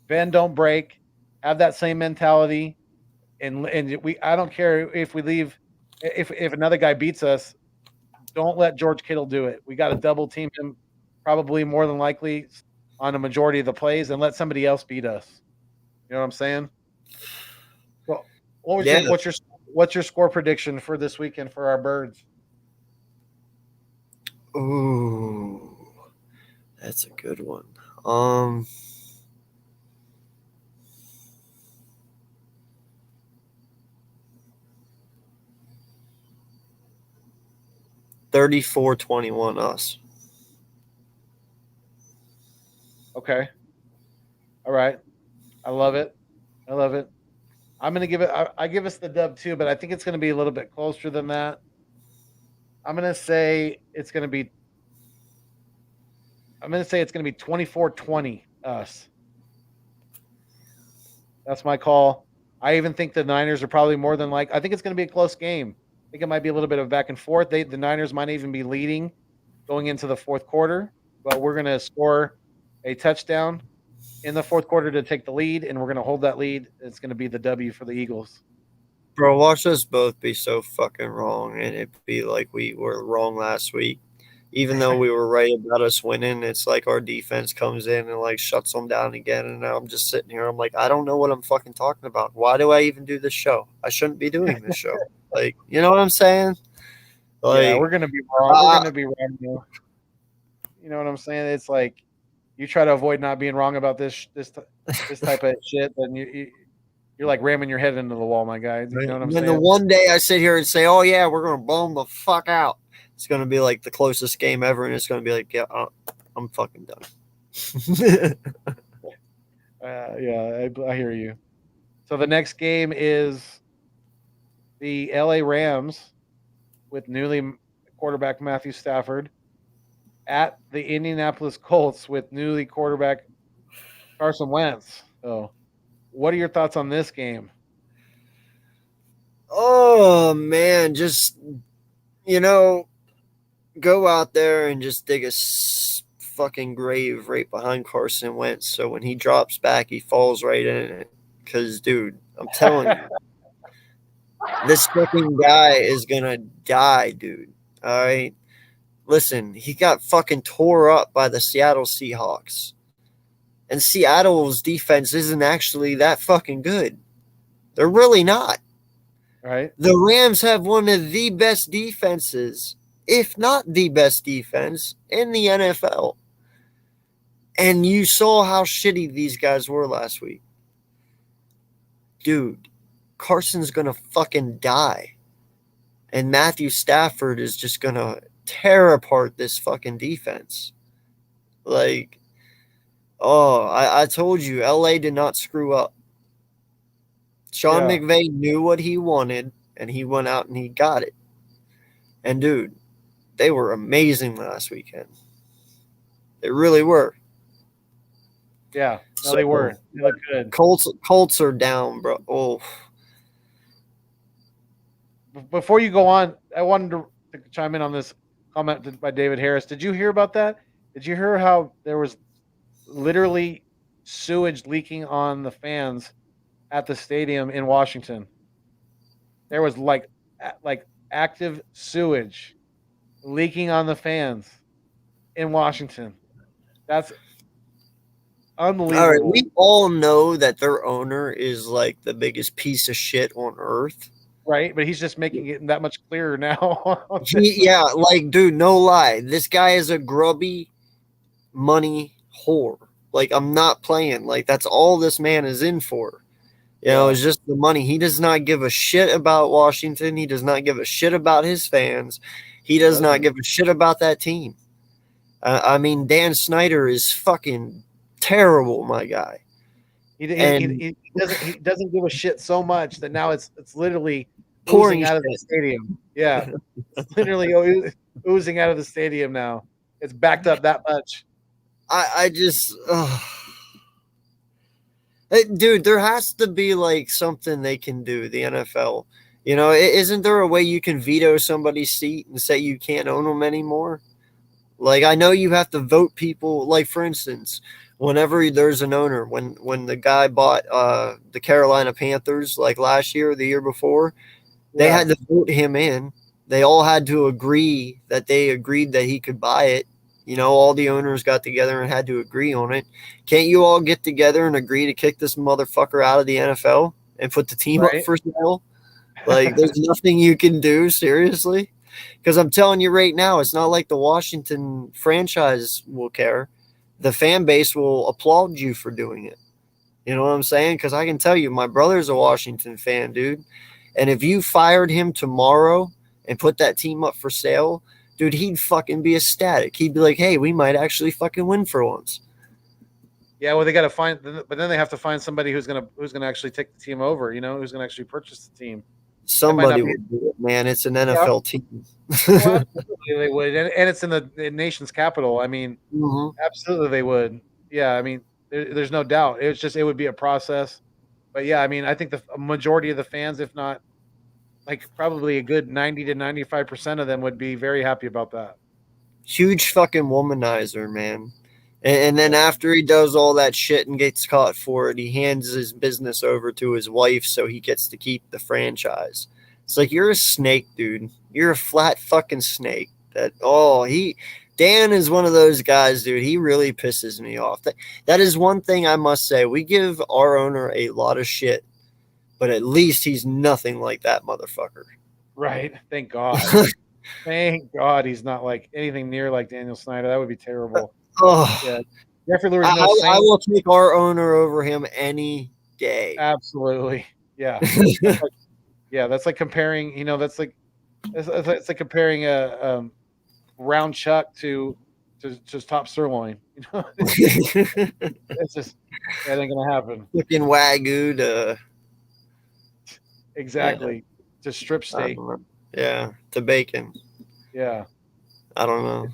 Bend, don't break. Have that same mentality, and I don't care if we leave. If another guy beats us, don't let George Kittle do it. We got to double team him, probably more than likely on a majority of the plays, and let somebody else beat us. You know what I'm saying? Well, what's your score prediction for this weekend for our Birds? Ooh, that's a good one. 34-21 us. Okay. All right. I love it. I'm going to give it. I give us the dub too, but I think it's going to be a little bit closer than that. I'm going to say it's going to be 24-20 us. That's my call. I even think the Niners are probably more than I think it's going to be a close game. I think it might be a little bit of back and forth. The Niners might even be leading going into the fourth quarter, but we're going to score a touchdown in the fourth quarter to take the lead, and we're going to hold that lead. It's going to be the W for the Eagles. Bro, watch us both be so fucking wrong, and it be like we were wrong last week. Even though we were right about us winning, it's like our defense comes in and shuts them down again. And now I'm just sitting here. I'm like, I don't know what I'm fucking talking about. Why do I even do this show? I shouldn't be doing this show. You know what I'm saying? Yeah, we're gonna be wrong. We're gonna be wrong. You know what I'm saying? It's like you try to avoid not being wrong about this type of shit, then you're like ramming your head into the wall, my guy. You know what I'm saying? And the one day I sit here and say, "Oh yeah, we're gonna blow them the fuck out," it's gonna be like the closest game ever, and it's gonna be like, "Yeah, I'm fucking done." Yeah, I hear you. So the next game is the LA Rams with newly quarterback Matthew Stafford at the Indianapolis Colts with newly quarterback Carson Wentz. So, what are your thoughts on this game? Oh man, just go out there and just dig a fucking grave right behind Carson Wentz. So when he drops back, he falls right in it. Because, dude, I'm telling you, this fucking guy is going to die, dude. All right? Listen, he got fucking tore up by the Seattle Seahawks. And Seattle's defense isn't actually that fucking good. They're really not. Right. The Rams have one of the best defenses, if not the best defense, in the NFL. And you saw how shitty these guys were last week. Dude, Carson's going to fucking die. And Matthew Stafford is just going to tear apart this fucking defense. Like, I told you, LA did not screw up. Sean McVay knew what he wanted, and he went out and he got it. And, dude, they were amazing last weekend. They really were. Yeah, no, they were. They looked good. Colts are down, bro. Oh. Before you go on, I wanted to chime in on this comment by David Harris. Did you hear about that? Did you hear how there was literally sewage leaking on the fans at the stadium in Washington? There was like active sewage leaking on the fans in Washington. That's unbelievable. All right, we all know that their owner is like the biggest piece of shit on earth. Right, but he's just making it that much clearer now. Yeah, like, dude, no lie. This guy is a grubby money whore. Like, I'm not playing. Like, that's all this man is in for. You know, it's just the money. He does not give a shit about Washington. He does not give a shit about his fans. He does not give a shit about that team. I mean, Dan Snyder is fucking terrible, my guy. He doesn't give a shit so much that now it's literally pouring out of the stadium. Yeah, it's literally oozing out of the stadium now. It's backed up that much. I just, dude, there has to be like something they can do. The NFL, you know, isn't there a way you can veto somebody's seat and say you can't own them anymore? Like, I know you have to vote people. Like, for instance, whenever there's an owner, when the guy bought the Carolina Panthers, like last year or the year before, they had to vote him in. They all had to agree that they agreed that he could buy it. You know, all the owners got together and had to agree on it. Can't you all get together and agree to kick this motherfucker out of the NFL and put the team up for sale? Like, there's nothing you can do, seriously? Because I'm telling you right now, it's not like the Washington franchise will care. The fan base will applaud you for doing it. You know what I'm saying? Because I can tell you, my brother's a Washington fan, dude. And if you fired him tomorrow and put that team up for sale, dude, he'd fucking be ecstatic. He'd be like, hey, we might actually fucking win for once. Yeah, well, they got to find, but then they have to find somebody who's gonna actually take the team over. You know, who's gonna actually purchase the team. Somebody would do it, man. It's an NFL team. Well, they would, and it's in the nation's capital. I mean, absolutely they would. Yeah, I mean, there's no doubt. It would be a process. But yeah, I mean, I think the majority of the fans, if not like probably a good 90 to 95% of them, would be very happy about that. Huge fucking womanizer, man. And then after he does all that shit and gets caught for it, he hands his business over to his wife so he gets to keep the franchise. It's like, you're a snake, dude. You're a flat fucking snake. Dan is one of those guys, dude. He really pisses me off. That is one thing I must say. We give our owner a lot of shit, but at least he's nothing like that motherfucker. Right. Thank God. Thank God he's not like anything near like Daniel Snyder. That would be terrible. Oh, yeah. Jeffrey Lurie, I will take our owner over him any day. Absolutely. Yeah. That's like comparing, you know, that's like comparing a round chuck to just top sirloin. You know, it's just, that ain't gonna happen. Looking Wagyu to exactly to strip steak. Yeah, to bacon. Yeah, I don't know.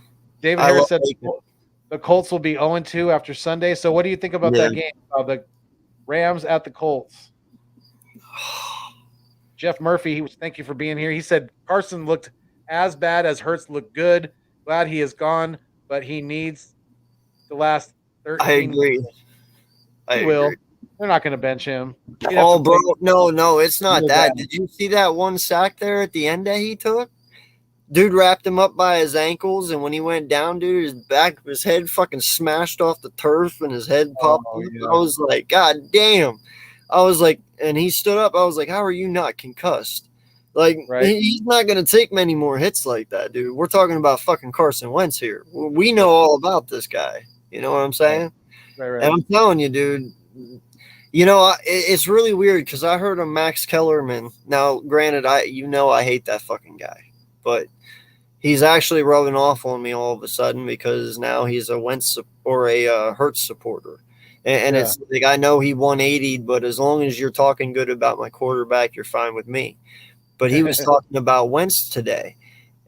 David Harris said the Colts will be 0-2 after Sunday. So what do you think about that game? The Rams at the Colts. Jeff Murphy, thank you for being here. He said Carson looked as bad as Hurts looked good. Glad he is gone, but he needs the last 13. I agree. I He will. agree. They're not going to bench him. Oh, bro, no, it's not Real that. bad. Did you see that one sack there at the end that he took? Dude wrapped him up by his ankles, and when he went down, dude, his head fucking smashed off the turf, and his head popped up. Yeah. I was like, God damn. I was like, and he stood up. I was like, how are you not concussed? Like, Right. he's not going to take many more hits like that, dude. We're talking about fucking Carson Wentz here. We know all about this guy. You know what I'm saying? Right. And I'm telling you, dude, you know, it's really weird because I heard of Max Kellerman. Now, granted, I hate that fucking guy, but he's actually rubbing off on me all of a sudden because now he's a Wentz or a Hurts supporter. And it's like, I know he 180'd, but as long as you're talking good about my quarterback, you're fine with me. But he was talking about Wentz today.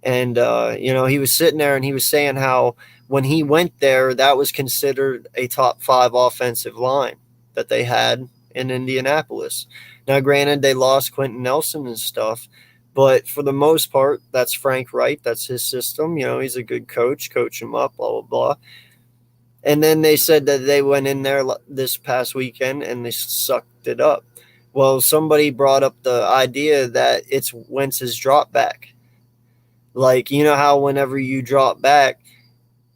And, you know, he was sitting there and he was saying how when he went there, that was considered a top 5 offensive line that they had in Indianapolis. Now, granted, they lost Quentin Nelson and stuff, but for the most part, that's Frank Wright. That's his system. You know, he's a good coach him up, blah, blah, blah. And then they said that they went in there this past weekend and they sucked it up. Well, somebody brought up the idea that it's Wentz's drop back. Like, you know how whenever you drop back,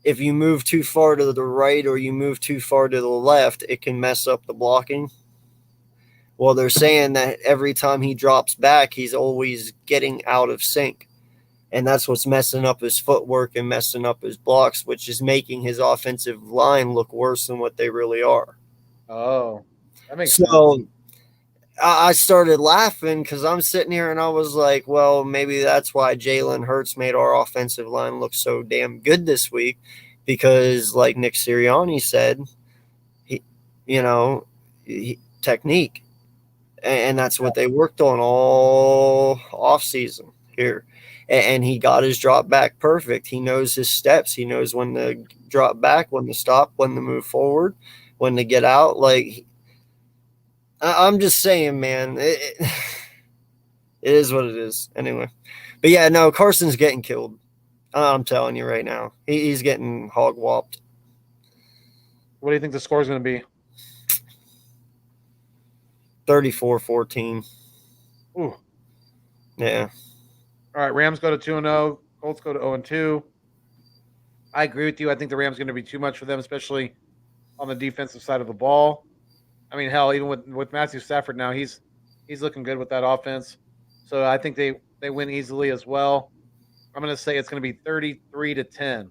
if you move too far to the right or you move too far to the left, it can mess up the blocking. Well, they're saying that every time he drops back, he's always getting out of sync. And that's what's messing up his footwork and messing up his blocks, which is making his offensive line look worse than what they really are. Oh, that makes sense. So I started laughing because I'm sitting here and I was like, well, maybe that's why Jalen Hurts made our offensive line look so damn good this week. Because like Nick Sirianni said, technique. And that's what they worked on all offseason here. And he got his drop back perfect. He knows his steps. He knows when to drop back, when to stop, when to move forward, when to get out. Like, I'm just saying, man, it is what it is. Anyway. But yeah, no, Carson's getting killed. I'm telling you right now. He's getting hog whopped. What do you think the score is going to be? 34-14. Ooh. Yeah. All right, Rams go to 2-0. Colts go to 0-2. I agree with you. I think the Rams are going to be too much for them, especially on the defensive side of the ball. I mean, hell, even with Matthew Stafford now, he's looking good with that offense. So I think they win easily as well. I'm going to say it's going to be 33-10.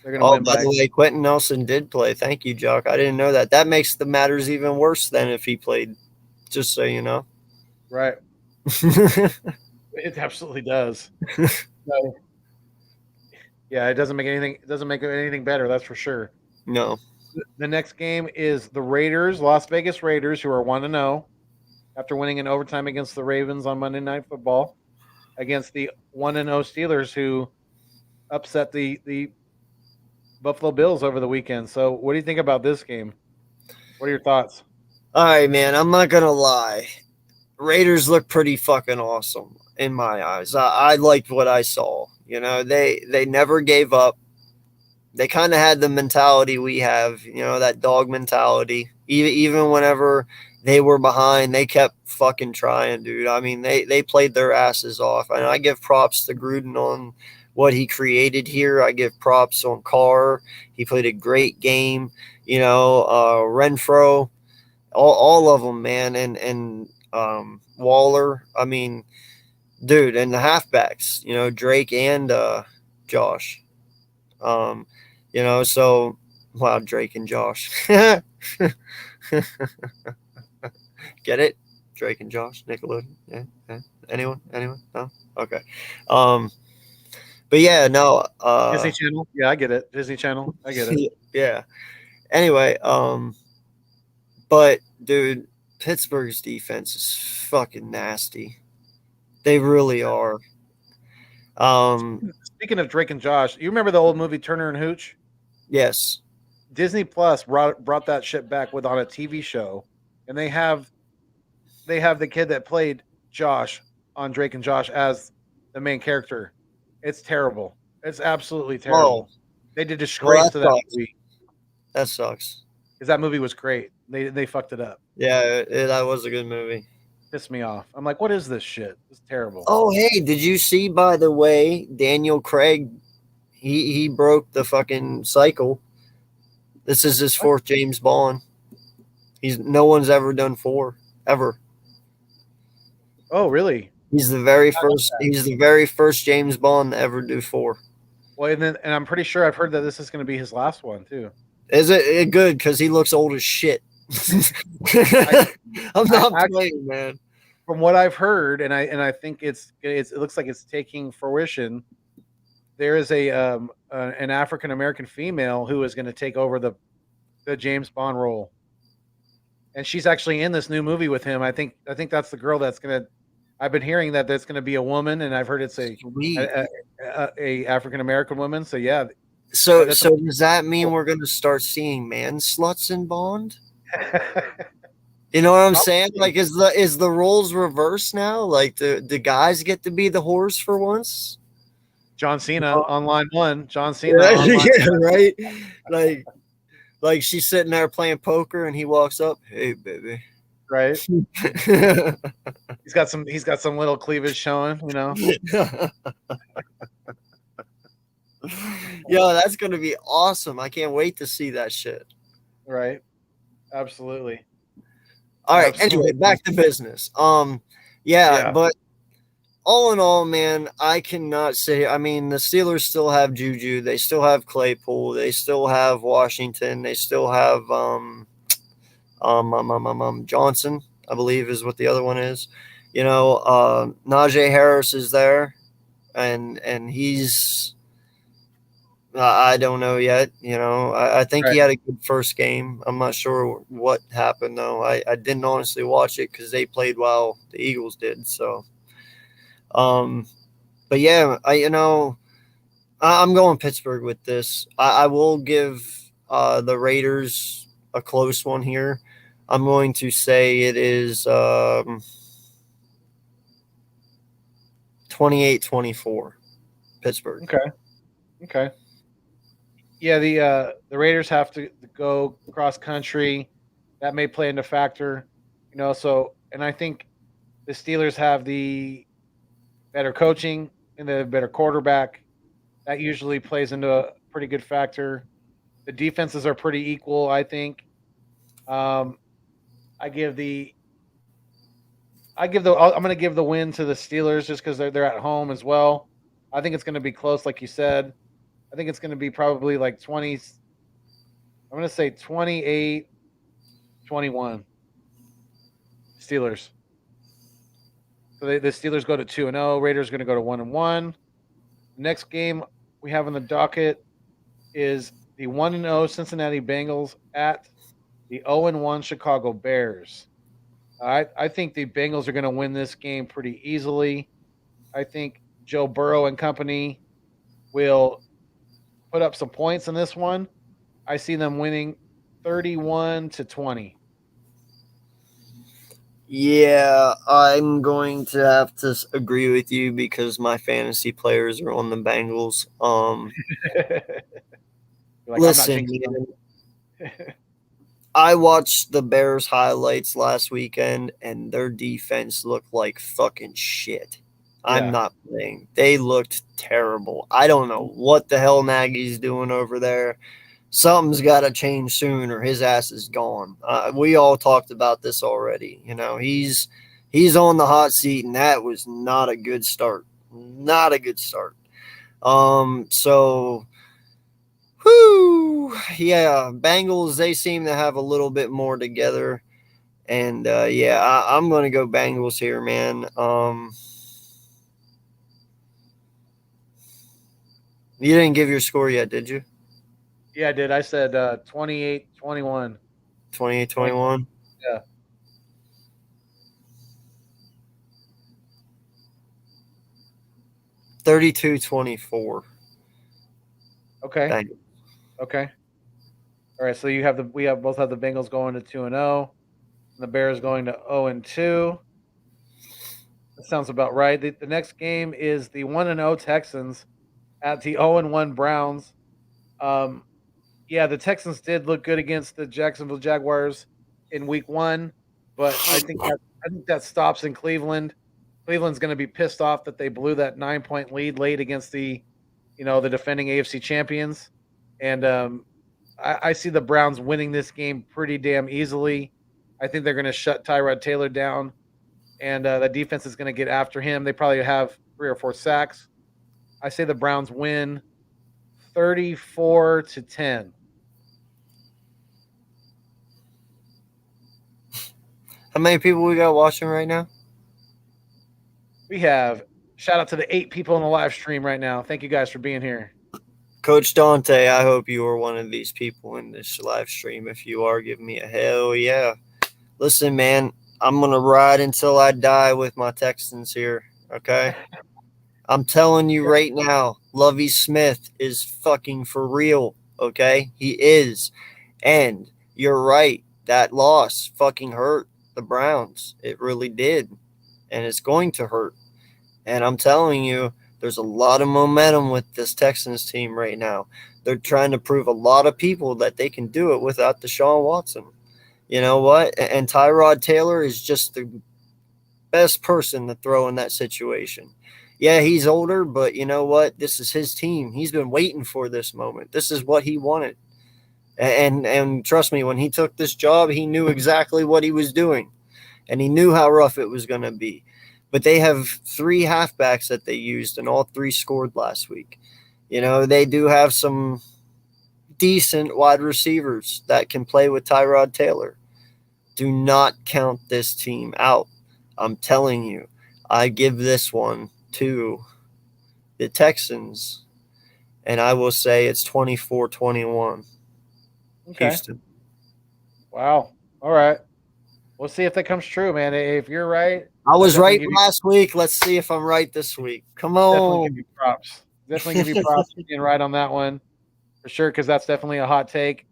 They're going to win. By the way, Quentin Nelson did play. Thank you, Jock. I didn't know that. That makes the matters even worse than if he played. Just so you know. Right. It absolutely does. So, yeah, it doesn't make anything better. That's for sure. No. The next game is the Raiders, Las Vegas Raiders, who are 1-0 after winning in overtime against the Ravens on Monday Night Football, against the 1-0 Steelers, who upset the Buffalo Bills over the weekend. So, what do you think about this game? What are your thoughts? All right, man. I'm not gonna lie. Raiders look pretty fucking awesome in my eyes. I liked what I saw. You know, they never gave up. They kind of had the mentality we have, you know, that dog mentality. Even whenever they were behind, they kept fucking trying, dude. I mean, they played their asses off. And I give props to Gruden on what he created here. I give props on Carr. He played a great game. You know, Renfro, all of them, man. And Waller. I mean, dude, and the halfbacks, you know, Drake and Josh. You know, so wow, Drake and Josh. Get it? Drake and Josh, Nickelodeon. Yeah. Anyone? No? Okay. But yeah, no. Disney Channel. Yeah, I get it. Disney Channel. I get it. Yeah. Anyway, but dude, Pittsburgh's defense is fucking nasty. They really are. Speaking of Drake and Josh, you remember the old movie Turner and Hooch? Yes. Disney Plus brought that shit back on a TV show, and they have the kid that played Josh on Drake and Josh as the main character. It's terrible. It's absolutely terrible. They did disgrace to that sucks. movie That sucks. because that movie was great. They fucked it up. Yeah, that was a good movie. Pissed me off. I'm like, what is this shit? It's terrible. Oh, hey, did you see, by the way, Daniel Craig, he broke the fucking cycle. This is his fourth James Bond. No one's ever done 4, ever. Oh, really? He's the very first James Bond to ever do 4. Well, and I'm pretty sure I've heard that this is going to be his last one too. Is it good? Because he looks old as shit. I'm not playing, man. From what I've heard, and I think it looks like it's taking fruition. There is an African American female who is going to take over the James Bond role, and she's actually in this new movie with him. I think that's the girl that's going to. I've been hearing that there's going to be a woman, and I've heard it's a African American woman. So yeah. So does that mean we're going to start seeing man sluts in Bond? You know what I'm saying? Like, is the roles reversed now? Like, the guys get to be the whores for once? John Cena on line 1. John Cena. Yeah, right. Like she's sitting there playing poker, and he walks up. Hey, baby. Right. He's got some little cleavage showing. You know. Yo, that's gonna be awesome. I can't wait to see that shit. Right. Absolutely. All right. Anyway, back to business. Yeah, but all in all, man, I cannot say. I mean, the Steelers still have Juju. They still have Claypool. They still have Washington. They still have Johnson, I believe, is what the other one is. You know, Najee Harris is there, and he's. I don't know yet. You know, I think he had a good first game. I'm not sure what happened though. I didn't honestly watch it because they played while the Eagles did. So, but yeah, I'm going Pittsburgh with this. I will give the Raiders a close one here. I'm going to say it is 28-24 Pittsburgh. Okay. Yeah, the Raiders have to go cross country. That may play into factor, you know. So, and I think the Steelers have the better coaching and the better quarterback. That usually plays into a pretty good factor. The defenses are pretty equal, I think. I'm going to give the win to the Steelers just because they're at home as well. I think it's going to be close, like you said. I think it's going to be probably like 20. I'm going to say 28-21 Steelers. So the Steelers go to 2-0. Raiders are going to go to 1-1. Next game we have on the docket is the 1-0 Cincinnati Bengals at the 0-1 Chicago Bears. I think the Bengals are going to win this game pretty easily. I think Joe Burrow and company will put up some points in this one. I see them winning 31-20. Yeah, I'm going to have to agree with you because my fantasy players are on the Bengals. Listen, man, I watched the Bears highlights last weekend, and their defense looked like fucking shit. I'm not playing. They looked terrible. I don't know what the hell Nagy's doing over there. Something's got to change soon or his ass is gone. We all talked about this already. You know, he's on the hot seat, and that was not a good start. Not a good start. So, yeah, Bengals, they seem to have a little bit more together. And, I'm going to go Bengals here, man. You didn't give your score yet, did you? Yeah, I did. I said 28-21. 28-21? Yeah. $32-24. Okay. Okay. All right. So we both have the Bengals going to 2-0, and the Bears going to 0-2. That sounds about right. The next game is the 1-0 Texans at the 0-1 Browns. Yeah, the Texans did look good against the Jacksonville Jaguars in Week 1, but I think that stops in Cleveland. Cleveland's going to be pissed off that they blew that 9-point lead late against the defending AFC champions, and I see the Browns winning this game pretty damn easily. I think they're going to shut Tyrod Taylor down, and the defense is going to get after him. They probably have 3 or 4 sacks. I say the Browns win 34-10. How many people we got watching right now? We have shout out to the 8 people in the live stream right now. Thank you guys for being here. Coach Dante, I hope you are one of these people in this live stream. If you are, give me a hell yeah. Listen, man, I'm going to ride until I die with my Texans here, okay? I'm telling you right now, Lovie Smith is fucking for real, okay? He is. And you're right. That loss fucking hurt the Browns. It really did. And it's going to hurt. And I'm telling you, there's a lot of momentum with this Texans team right now. They're trying to prove a lot of people that they can do it without Deshaun Watson. You know what? And Tyrod Taylor is just the best person to throw in that situation. Yeah, he's older, but you know what? This is his team. He's been waiting for this moment. This is what he wanted. And trust me, when he took this job, he knew exactly what he was doing. And he knew how rough it was going to be. But they have 3 halfbacks that they used, and all 3 scored last week. You know, they do have some decent wide receivers that can play with Tyrod Taylor. Do not count this team out. I'm telling you, I give this one to the Texans, and I will say it's 24-21. Okay. Houston. Wow. All right. We'll see if that comes true, man. If you're right, I was definitely right give you- last week. Let's see if I'm right this week. Come definitely on. give you props. Definitely give you props for being right on that one for sure, because that's definitely a hot take.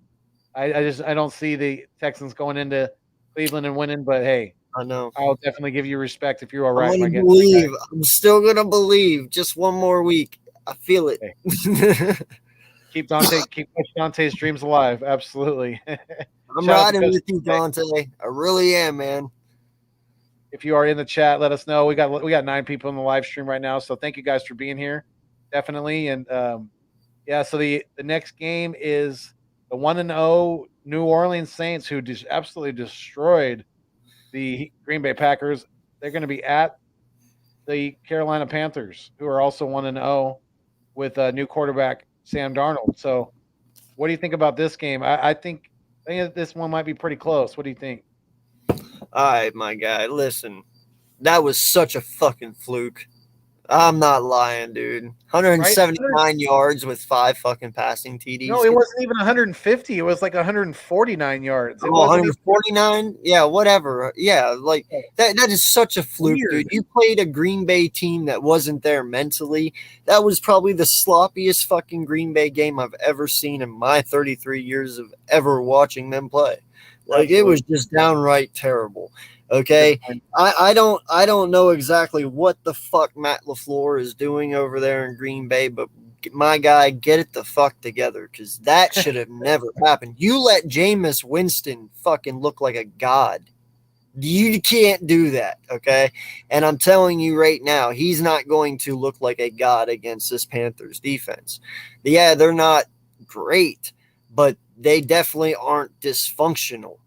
I don't see the Texans going into Cleveland and winning, but hey, I know. I'll definitely give you respect if you are I'm right. going to believe. I'm still going to believe. Just one more week. I feel it. Okay. Keep Dante's dreams alive. Absolutely. I'm Shout out to riding Gus- with you, Dante. I really am, man. If you are in the chat, let us know. We got 9 people in the live stream right now, so thank you guys for being here. Definitely, and yeah. So the next game is the 1-0 New Orleans Saints, who just absolutely destroyed the Green Bay Packers. They're going to be at the Carolina Panthers, who are also 1-0 with a new quarterback Sam Darnold. So, what do you think about this game? I think this one might be pretty close. What do you think? All right, my guy. Listen, that was such a fucking fluke. I'm not lying, dude. 179 Right? yards with 5 fucking passing TDs. No, it wasn't even 150. It was like 149 yards. It Oh, wasn't 149? Yeah, whatever. Yeah, like that is such a fluke, Weird. dude. You played a Green Bay team that wasn't there mentally. That was probably the sloppiest fucking Green Bay game I've ever seen in my 33 years of ever watching them play. Like it was just downright terrible. Okay. I don't know exactly what the fuck Matt LaFleur is doing over there in Green Bay, but my guy, get it the fuck together, because that should have never happened. You let Jameis Winston fucking look like a god. You can't do that, okay? And I'm telling you right now, he's not going to look like a god against this Panthers defense. Yeah, they're not great, but they definitely aren't dysfunctional,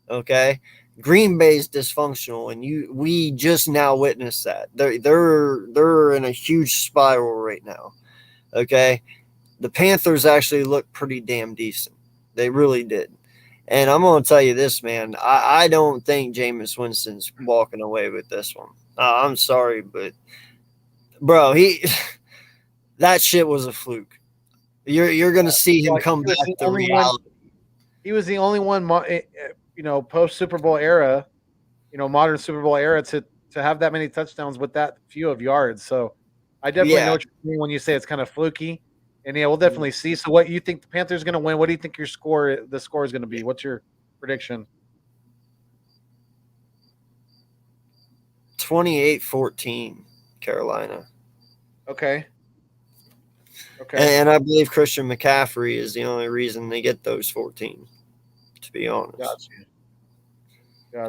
okay? Green Bay's dysfunctional, and we just now witnessed that. They're in a huge spiral right now. Okay, the Panthers actually look pretty damn decent. They really did. And I'm going to tell you this, man. I don't think Jameis Winston's walking away with this one. I'm sorry, but bro, that shit was a fluke. You're going to see him come back to reality. He was the only one, post Super Bowl era, modern Super Bowl era to have that many touchdowns with that few of yards. So I definitely know what you mean when you say it's kind of fluky. And yeah, we'll definitely see. So what you think the Panthers are going to win? What do you think the score is going to be? What's your prediction? 28-14, Carolina. Okay. Okay. And I believe Christian McCaffrey is the only reason they get those 14, to be honest. Gotcha.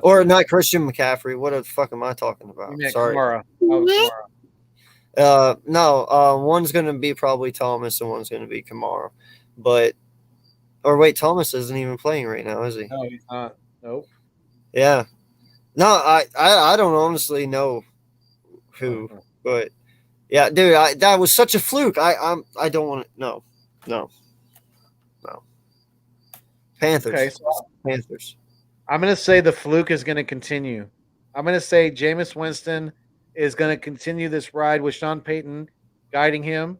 Or not Christian McCaffrey. What the fuck am I talking about? You meant Sorry. Kamara. Oh, Kamara. No, one's going to be probably Thomas and one's going to be Kamara. Or wait, Thomas isn't even playing right now, is he? No, he's not. Nope. Yeah. No, I don't honestly know who, but yeah, dude, that was such a fluke. I don't want to. No. Panthers. Okay, so Panthers. I'm going to say the fluke is going to continue. I'm going to say Jameis Winston is going to continue this ride with Sean Payton guiding him.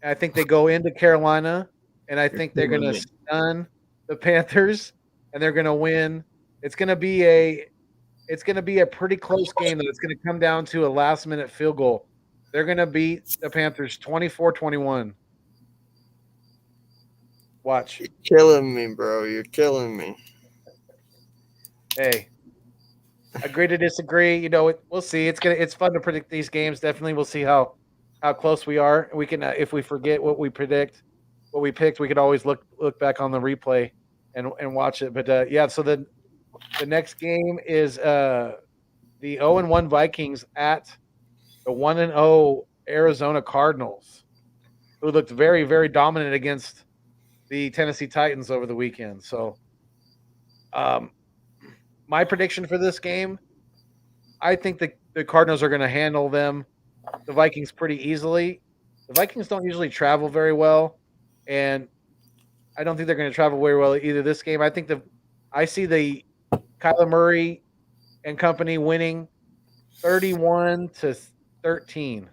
I think they go into Carolina, and I think they're going to stun the Panthers, and they're going to win. It's going to be a pretty close game. That it's going to come down to a last-minute field goal. They're going to beat the Panthers 24-21. Watch. You're killing me, bro. You're killing me. Hey, agree to disagree. You know, we'll see. It's fun to predict these games. Definitely, we'll see how close we are. We can if we forget what we picked, we could always look back on the replay and watch it. But yeah, so the next game is the 0-1 Vikings at the 1-0 Arizona Cardinals, who looked very, very dominant against the Tennessee Titans over the weekend. So, my prediction for this game, I think the Cardinals are going to handle the Vikings pretty easily. The Vikings don't usually travel very well, and I don't think they're going to travel very well either this game. I see the Kyler Murray and company winning 31-13.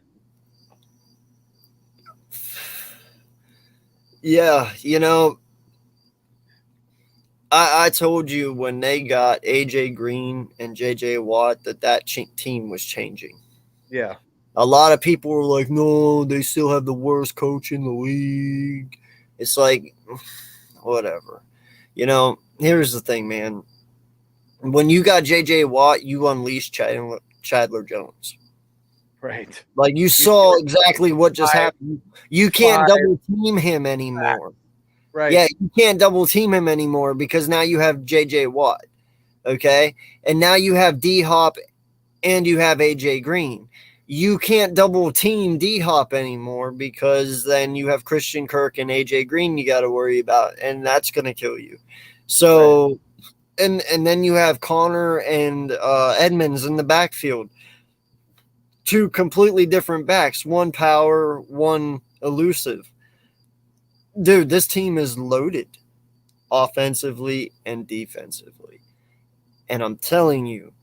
Yeah, I told you when they got AJ Green and JJ Watt that team was changing. Yeah. A lot of people were like, no, they still have the worst coach in the league. It's like, whatever. Here's the thing, man. When you got JJ Watt, you unleashed Chandler Jones. Right. Like you saw exactly what just happened. You can't double team him anymore. Right. Yeah, you can't double team him anymore because now you have JJ Watt. Okay? And now you have D-Hop and you have AJ Green. You can't double team D-Hop anymore because then you have Christian Kirk and AJ Green you got to worry about, and that's going to kill you. So, right. and then you have Connor and Edmonds in the backfield. Two completely different backs, one power, one elusive. Dude, this team is loaded offensively and defensively. And I'm telling you,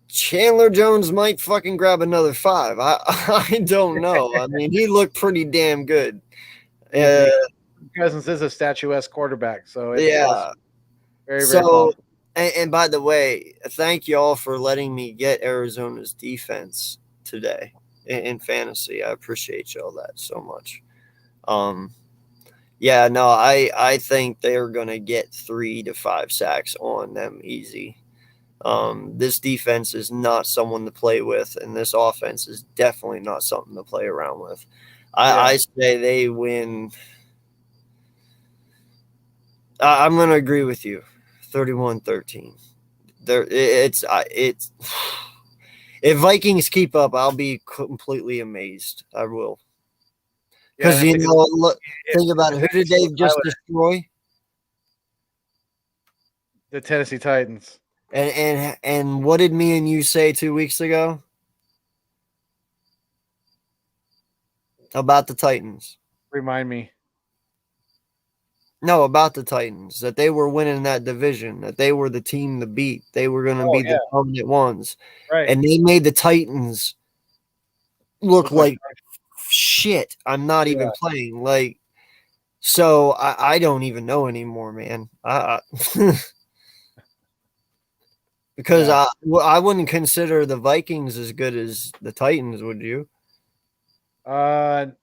Chandler Jones might fucking grab another 5. I don't know. I mean, he looked pretty damn good. Cousins is a statuesque quarterback, so it's yeah. Very, very possible. And by the way, thank you all for letting me get Arizona's defense today in fantasy. I appreciate y'all that so much. Yeah, no, I think they're going to get 3 to 5 sacks on them easy. This defense is not someone to play with, and this offense is definitely not something to play around with. I say they win. I'm going to agree with you. 31-13. It's if Vikings keep up, I'll be completely amazed. I will. Because think about it. Who did they just destroy? The Tennessee Titans. And what did me and you say 2 weeks ago about the Titans? Remind me. No, about the Titans, that they were winning that division, that they were the team to beat. They were going to be the dominant ones. Right. And they made the Titans look like shit. I'm not even playing. So I don't even know anymore, man. Because I wouldn't consider the Vikings as good as the Titans, would you? No,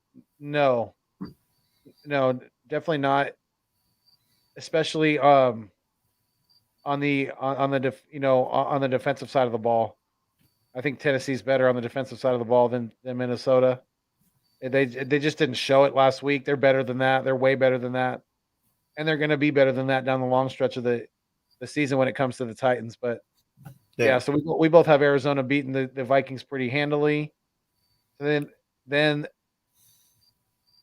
definitely not. Especially on the defensive side of the ball. I think Tennessee's better on the defensive side of the ball than Minnesota. They just didn't show it last week. They're better than that. They're way better than that, and they're going to be better than that down the long stretch of the season when it comes to the Titans. But yeah, so we both have Arizona beating the Vikings pretty handily. And then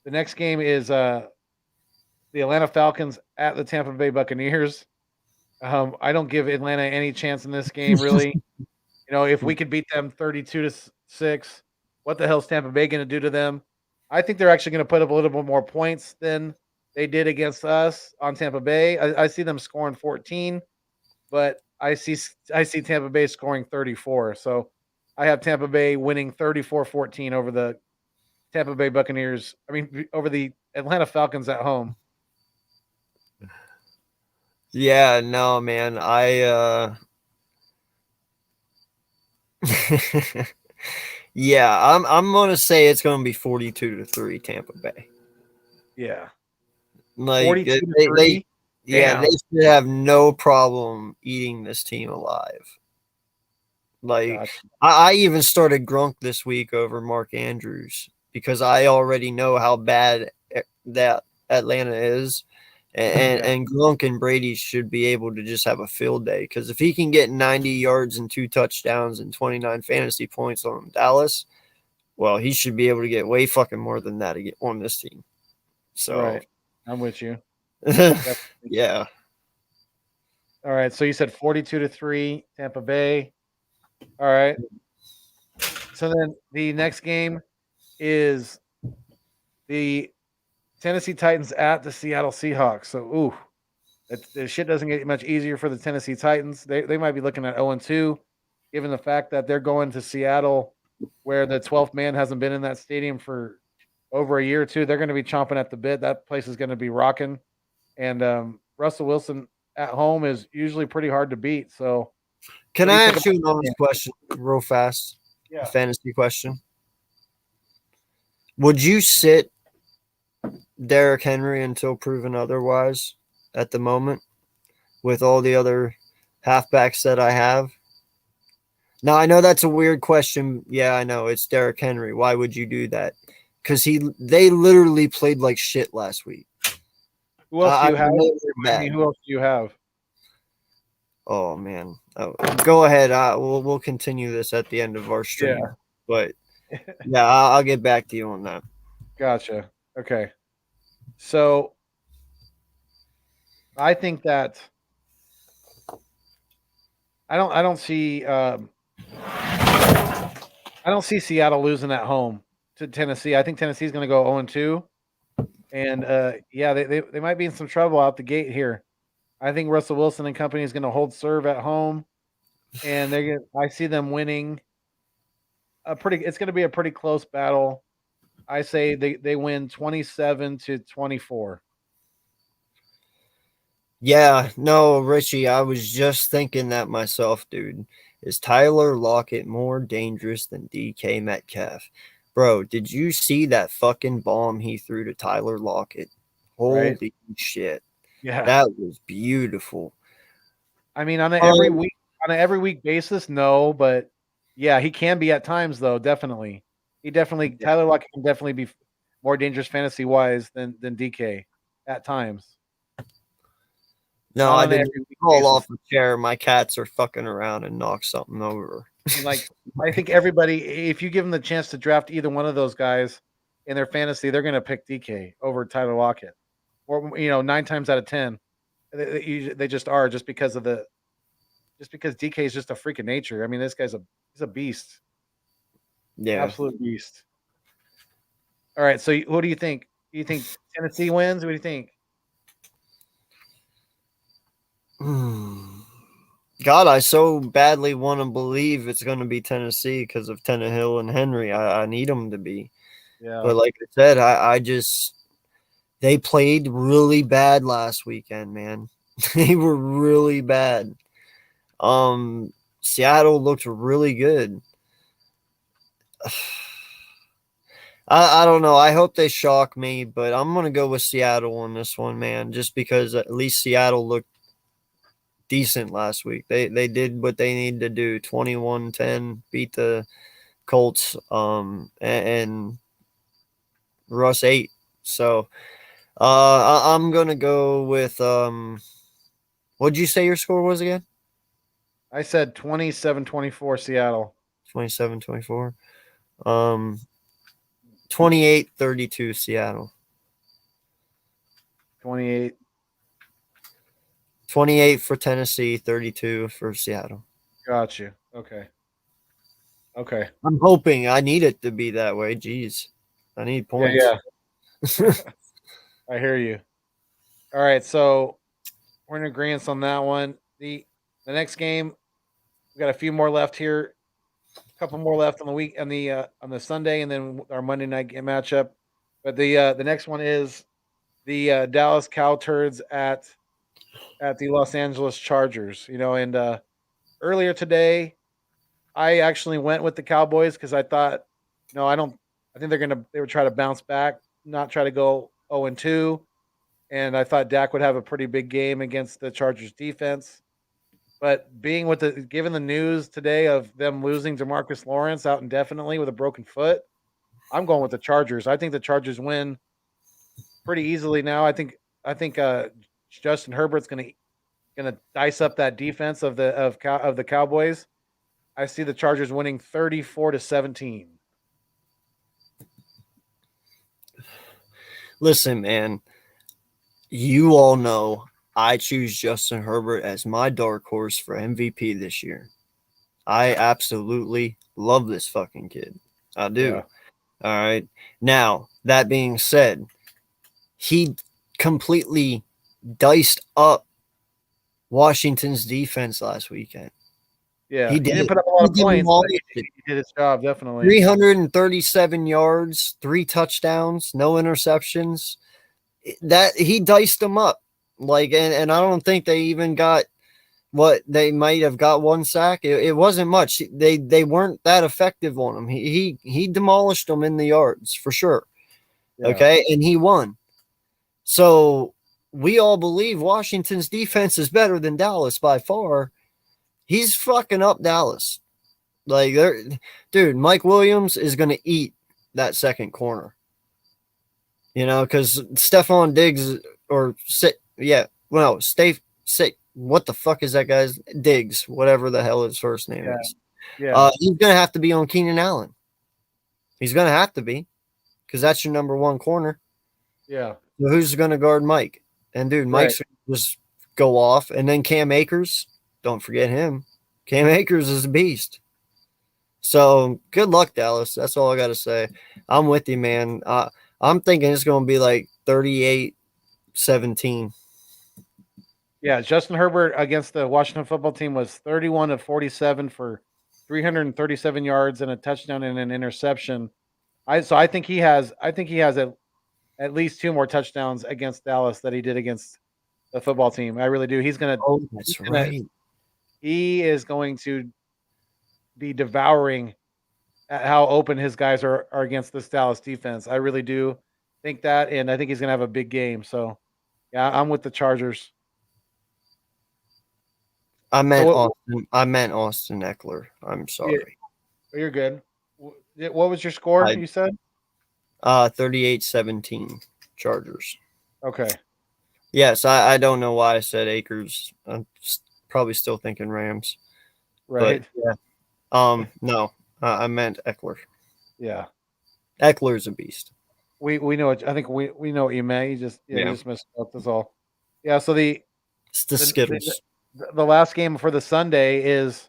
the next game is the Atlanta Falcons at the Tampa Bay Buccaneers. I don't give Atlanta any chance in this game, really. If we could beat them 32-6, what the hell's Tampa Bay going to do to them? I think they're actually going to put up a little bit more points than they did against us on Tampa Bay. I see them scoring 14, but I see Tampa Bay scoring 34. So I have Tampa Bay winning 34-14 over the Tampa Bay Buccaneers. I mean, over the Atlanta Falcons at home. Yeah, no, man. Yeah, I'm gonna say it's gonna be 42-3 Tampa Bay. Yeah. Like 42-3? they should have no problem eating this team alive. Like Gotcha. I even started Grunk this week over Mark Andrews because I already know how bad that Atlanta is. And Grunk and Brady should be able to just have a field day because if he can get 90 yards and 2 touchdowns and 29 fantasy points on Dallas, well, he should be able to get way fucking more than that to get on this team. So, right. I'm with you. Yeah. All right. So you said 42-3 Tampa Bay. All right. So then the next game is the Tennessee Titans at the Seattle Seahawks. So, the shit doesn't get much easier for the Tennessee Titans. They might be looking at 0-2, given the fact that they're going to Seattle, where the 12th man hasn't been in that stadium for over a year or two. They're going to be chomping at the bit. That place is going to be rocking. And Russell Wilson at home is usually pretty hard to beat. So, can I ask you an honest question real fast? Yeah. A fantasy question. Would you sit Derrick Henry until proven otherwise at the moment with all the other halfbacks that I have? Now, I know that's a weird question. Yeah, I know. It's Derrick Henry. Why would you do that? Because they literally played like shit last week. Who else do you have? Who else do you have? Oh, man. Go ahead. We'll continue this at the end of our stream. Yeah. But, yeah, I'll get back to you on that. Gotcha. Okay. So I think that I don't see Seattle losing at home to Tennessee. I think Tennessee's going to go 0-2, and they might be in some trouble out the gate here. I think Russell Wilson and company is going to hold serve at home, and I see them winning it's going to be a pretty close battle. I say they win 27-24. Yeah, no, Richie, I was just thinking that myself, dude. Is Tyler Lockett more dangerous than DK Metcalf? Bro, did you see that fucking bomb he threw to Tyler Lockett? Holy shit. Yeah. That was beautiful. I mean, on an every week basis, no, but yeah, he can be at times though, definitely. Tyler Lockett can definitely be more dangerous fantasy wise than DK at times. No, I didn't fall off the chair. My cats are fucking around and knock something over. Like, I think everybody, if you give them the chance to draft either one of those guys in their fantasy, they're going to pick DK over Tyler Lockett. Or 9 times out of 10, they just are just because DK is just a freak of nature. I mean, this guy's he's a beast. Yeah, absolute beast. All right, so what do you think? Do you think Tennessee wins? What do you think? God, I so badly want to believe it's going to be Tennessee because of Tannehill and Henry. I need them to be. Yeah. But like I said, they played really bad last weekend, man. They were really bad. Seattle looked really good. I don't know. I hope they shock me, but I'm going to go with Seattle on this one, man, just because at least Seattle looked decent last week. They did what they needed to do. 21-10, beat the Colts. And Russ 8. So I'm gonna go with what'd you say your score was again? I said 27-24 Seattle. 27-24. 28-32 Seattle. 28. 28 for Tennessee, 32 for Seattle. Got you. Okay. Okay. I'm hoping. I need it to be that way. Jeez. I need points. Yeah. I hear you. All right, so we're in agreement on that one. The next game, we got a few more left here. A couple more left on the week on the Sunday, and then our Monday night game matchup. But the next one is the Dallas Cow Turds at the Los Angeles Chargers. And earlier today, I actually went with the Cowboys because I thought, no, I don't. I think they would try to bounce back, not try to go 0-2. And I thought Dak would have a pretty big game against the Chargers defense. But given the news today of them losing DeMarcus Lawrence out indefinitely with a broken foot, I'm going with the Chargers. I think the Chargers win pretty easily now. I think Justin Herbert's gonna dice up that defense of the Cowboys. I see the Chargers winning 34-17. Listen, man, you all know I choose Justin Herbert as my dark horse for MVP this year. I absolutely love this fucking kid. I do. Yeah. All right. Now, that being said, he completely diced up Washington's defense last weekend. Yeah, He he didn't did. put up a lot of He did points, all but this he shit. did his job definitely. 337 yards, 3 touchdowns, no interceptions. That he diced them up. And I don't think they even got what they might have got 1 sack. It wasn't much. They weren't that effective on him. He demolished them in the yards for sure. Yeah. Okay, and he won. So we all believe Washington's defense is better than Dallas by far. He's fucking up Dallas. Dude, Mike Williams is going to eat that second corner. Because Stephon Diggs what the fuck is that guy's Diggs, whatever the hell his first name is. Yeah. He's going to have to be on Keenan Allen. He's going to have to be because that's your number 1 corner. Yeah. So who's going to guard Mike? And dude, Mike's going to just go off. And then Cam Akers, don't forget him. Cam Akers is a beast. So good luck, Dallas. That's all I got to say. I'm with you, man. I'm thinking it's going to be like 38-17. Yeah, Justin Herbert against the Washington football team was 31-47 for 337 yards and a touchdown and an interception. I think he has at least 2 more touchdowns against Dallas that he did against the football team. I really do. That's right. He is going to be devouring at how open his guys are against this Dallas defense. I really do think that, and I think he's going to have a big game. So, yeah, I'm with the Chargers. I meant Austin Eckler. I'm sorry. Yeah, you're good. What was your score? You said 38-17 Chargers. Okay. Yes, I don't know why I said Akers. I'm probably still thinking Rams. Right. But, yeah. No, I meant Eckler. Yeah. Eckler's a beast. We know it. I think we know what you meant. You just missed up. That's all. Yeah. So it's the Skittles. The last game for the Sunday is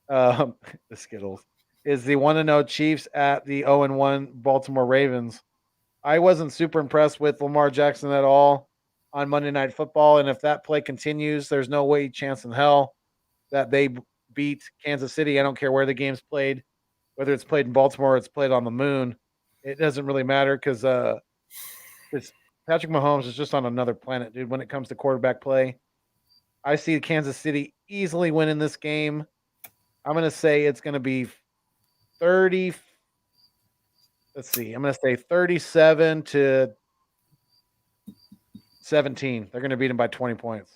the Skittles is the 1-0 Chiefs at the 0-1 Baltimore Ravens. I wasn't super impressed with Lamar Jackson at all on Monday Night Football, and if that play continues, there's no chance in hell that they beat Kansas City. I don't care where the game's played, whether it's played in Baltimore or it's played on the moon. It doesn't really matter because Patrick Mahomes is just on another planet, dude, when it comes to quarterback play. I see Kansas City easily winning this game. I'm going to say it's going to be 30. Let's see. I'm going to say 37-17. They're going to beat them by 20 points.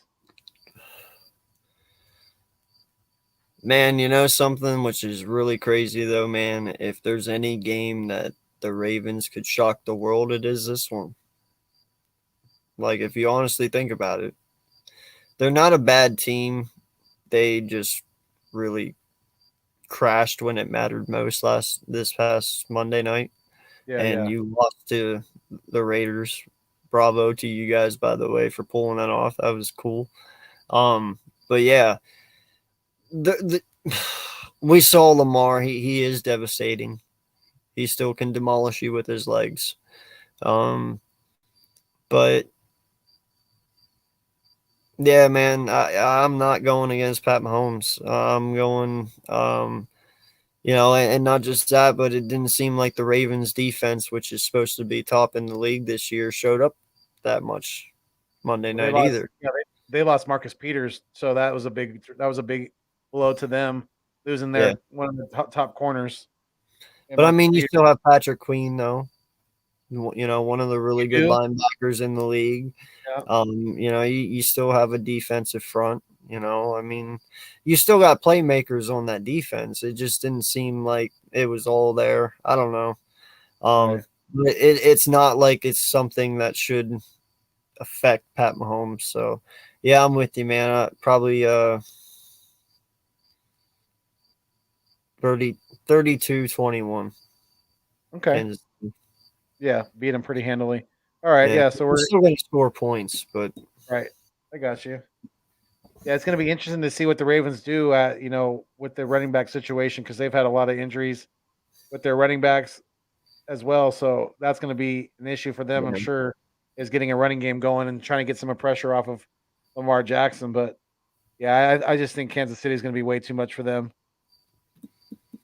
Man, you know something which is really crazy though, man? If there's any game that the Ravens could shock the world, it is this one. Like, if you honestly think about it, they're not a bad team. They just really crashed when it mattered most this past Monday night. Yeah. You lost to the Raiders. Bravo to you guys, by the way, for pulling that off. That was cool. But yeah, we saw Lamar. He is devastating. He still can demolish you with his legs. But yeah, man, I'm not going against Pat Mahomes. I'm going, and not just that, but it didn't seem like the Ravens defense, which is supposed to be top in the league this year, showed up that much Monday night either. Yeah, they lost Marcus Peters, so that was a big blow to them, losing their one of the top corners. And but I mean, you still have Patrick Queen though. One of the really good linebackers in the league. Yeah. You still have a defensive front. I mean, you still got playmakers on that defense. It just didn't seem like it was all there. I don't know. Right. It's not like it's something that should affect Pat Mahomes. So, yeah, I'm with you, man. Probably 32-21. Okay. Yeah, beat him pretty handily. All right, yeah. So we're still going to score points, but right. I got you. Yeah, it's going to be interesting to see what the Ravens do at with the running back situation, because they've had a lot of injuries with their running backs as well. So that's going to be an issue for them, I'm sure, is getting a running game going and trying to get some pressure off of Lamar Jackson. But yeah, I just think Kansas City is going to be way too much for them.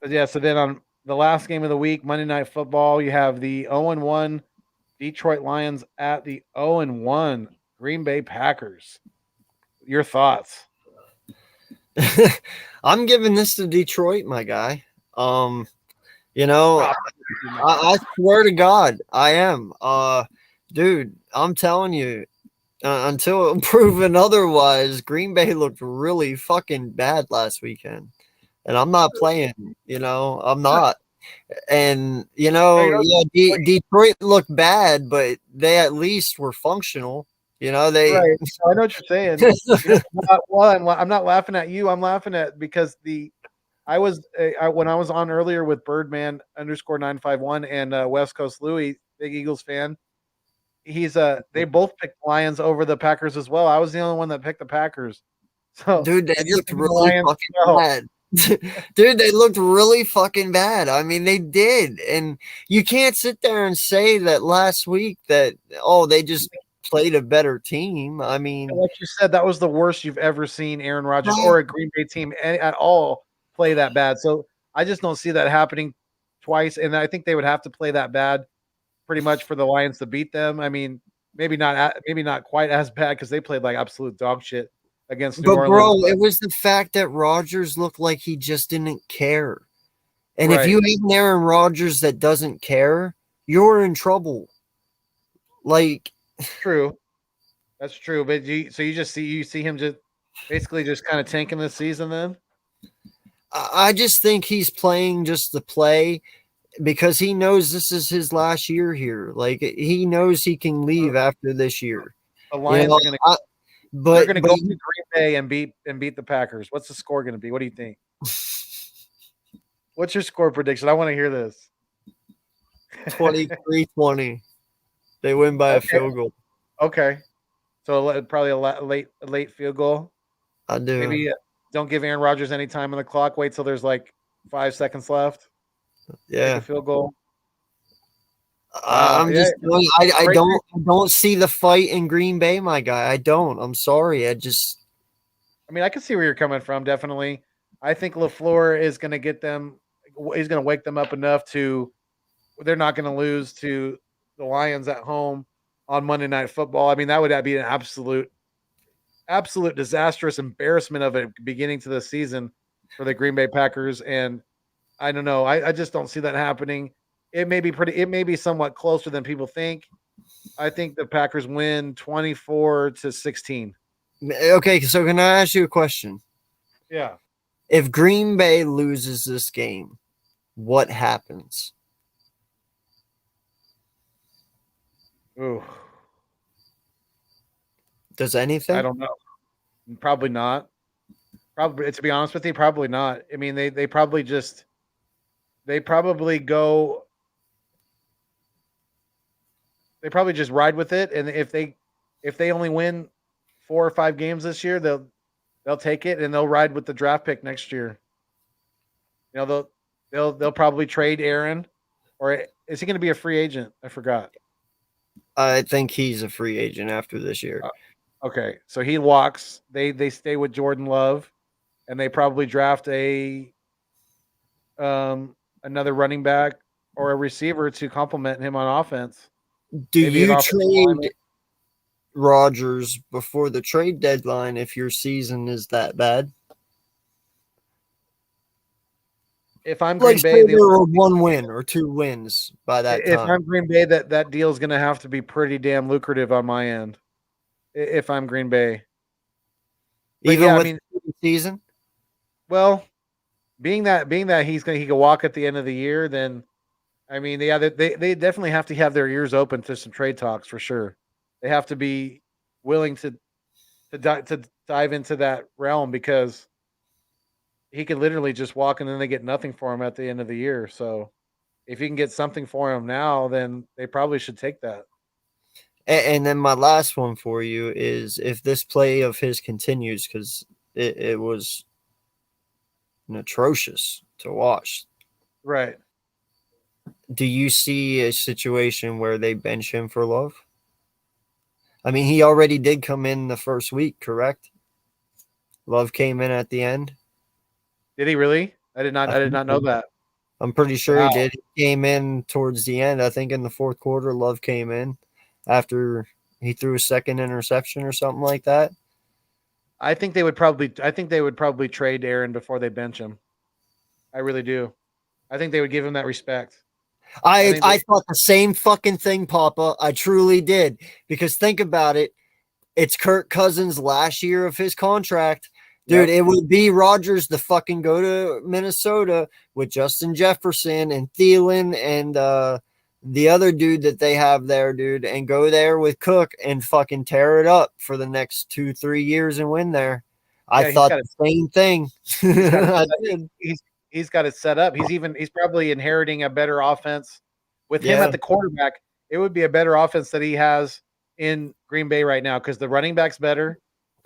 But yeah, so then on the last game of the week, Monday Night Football, you have the 0-1 Detroit Lions at the 0-1 Green Bay Packers. Your thoughts? I'm giving this to Detroit, my guy. I swear to God, I am. Dude, I'm telling you, until proven otherwise, Green Bay looked really fucking bad last weekend. And I'm not playing, I'm not. And, Detroit looked bad, but they at least were functional. Right. I know what you're saying. I'm not laughing at you. I'm laughing at because when I was on earlier with Birdman _951 and West Coast Louie, big Eagles fan. They both picked Lions over the Packers as well. I was the only one that picked the Packers. So dude, they looked really fucking bad. Dude, they looked really fucking bad. I mean, they did. And you can't sit there and say that last week that, they just played a better team. I mean, like you said, that was the worst you've ever seen Aaron Rodgers or a Green Bay team at all play that bad. So I just don't see that happening twice. And I think they would have to play that bad pretty much for the Lions to beat them. I mean, maybe not quite as bad because they played like absolute dog shit against New Orleans. Bro, it was the fact that Rodgers looked like he just didn't care. And if you have an Aaron Rodgers that doesn't care, you're in trouble. Like, true, that's true. But you see him just basically just kind of tanking this season. Then I just think he's playing just to play because he knows this is his last year here. Like, he knows he can leave after this year. The Lions are going to. They're going to go to Green Bay and beat the Packers. What's the score going to be? What do you think? What's your score prediction? I want to hear this. 23-20. They win by a field goal. Okay. So probably a late field goal. I do. Maybe don't give Aaron Rodgers any time on the clock. Wait till there's like 5 seconds left. Yeah. Take a field goal. I don't see the fight in Green Bay, my guy. I don't. I'm sorry. I mean, I can see where you're coming from. Definitely. I think LaFleur is going to get them. He's going to wake them up enough they're not going to lose to the Lions at home on Monday Night Football. I mean, that would be an absolute disastrous embarrassment of a beginning to the season for the Green Bay Packers. And I don't know. I just don't see that happening. It may be somewhat closer than people think. I think the Packers win 24-16. Okay, so can I ask you a question? Yeah. If Green Bay loses this game, what happens? Ooh, Does anything? I don't know. Probably not. Probably, to be honest with you, probably not. I mean, they probably just they probably go they probably just ride with it, and if they only win 4 or 5 games this year, they'll take it and they'll ride with the draft pick next year. You know, they'll probably trade Aaron, or is he going to be a free agent? I forgot. I think he's a free agent after this year. Okay, so he walks. They stay with Jordan Love, and they probably draft another running back or a receiver to complement him on offense. Do Maybe an you offensive lineman. trade Rodgers before the trade deadline if your season is that bad? If I'm Like, Green Bay, say there were 1 win or 2 wins by that if time. I'm Green Bay, that deal is going to have to be pretty damn lucrative on my end. If I'm Green Bay, but Even yeah, with I mean, the season? well, being that he can walk at the end of the year, then I mean, yeah, they definitely have to have their ears open to some trade talks for sure. They have to be willing to dive into that realm, because he could literally just walk and then they get nothing for him at the end of the year. So if you can get something for him now, then they probably should take that. And then my last one for you is, if this play of his continues, because it was atrocious to watch. Right. Do you see a situation where they bench him for Love? I mean, he already did come in the first week, correct? Love came in at the end. Did he really? I did not know that. I'm pretty sure Wow. he did. He came in towards the end. I think in the fourth quarter, Love came in after he threw a second interception or something like that. I think they would probably trade Aaron before they bench him. I really do. I think they would give him that respect. I think they- thought the same fucking thing, Papa. I truly did. Because think about it. It's Kirk Cousins' last year of his contract. Dude, Yep. it would be Rodgers to fucking go to Minnesota with Justin Jefferson and Thielen and the other dude that they have there, dude, and go there with Cook and fucking tear it up for the next 2-3 years and win there. Yeah, I thought the same thing. I did. He's got it set up. He's probably inheriting a better offense with him Yeah. at the quarterback. It would be a better offense that he has in Green Bay right now, because the running back's better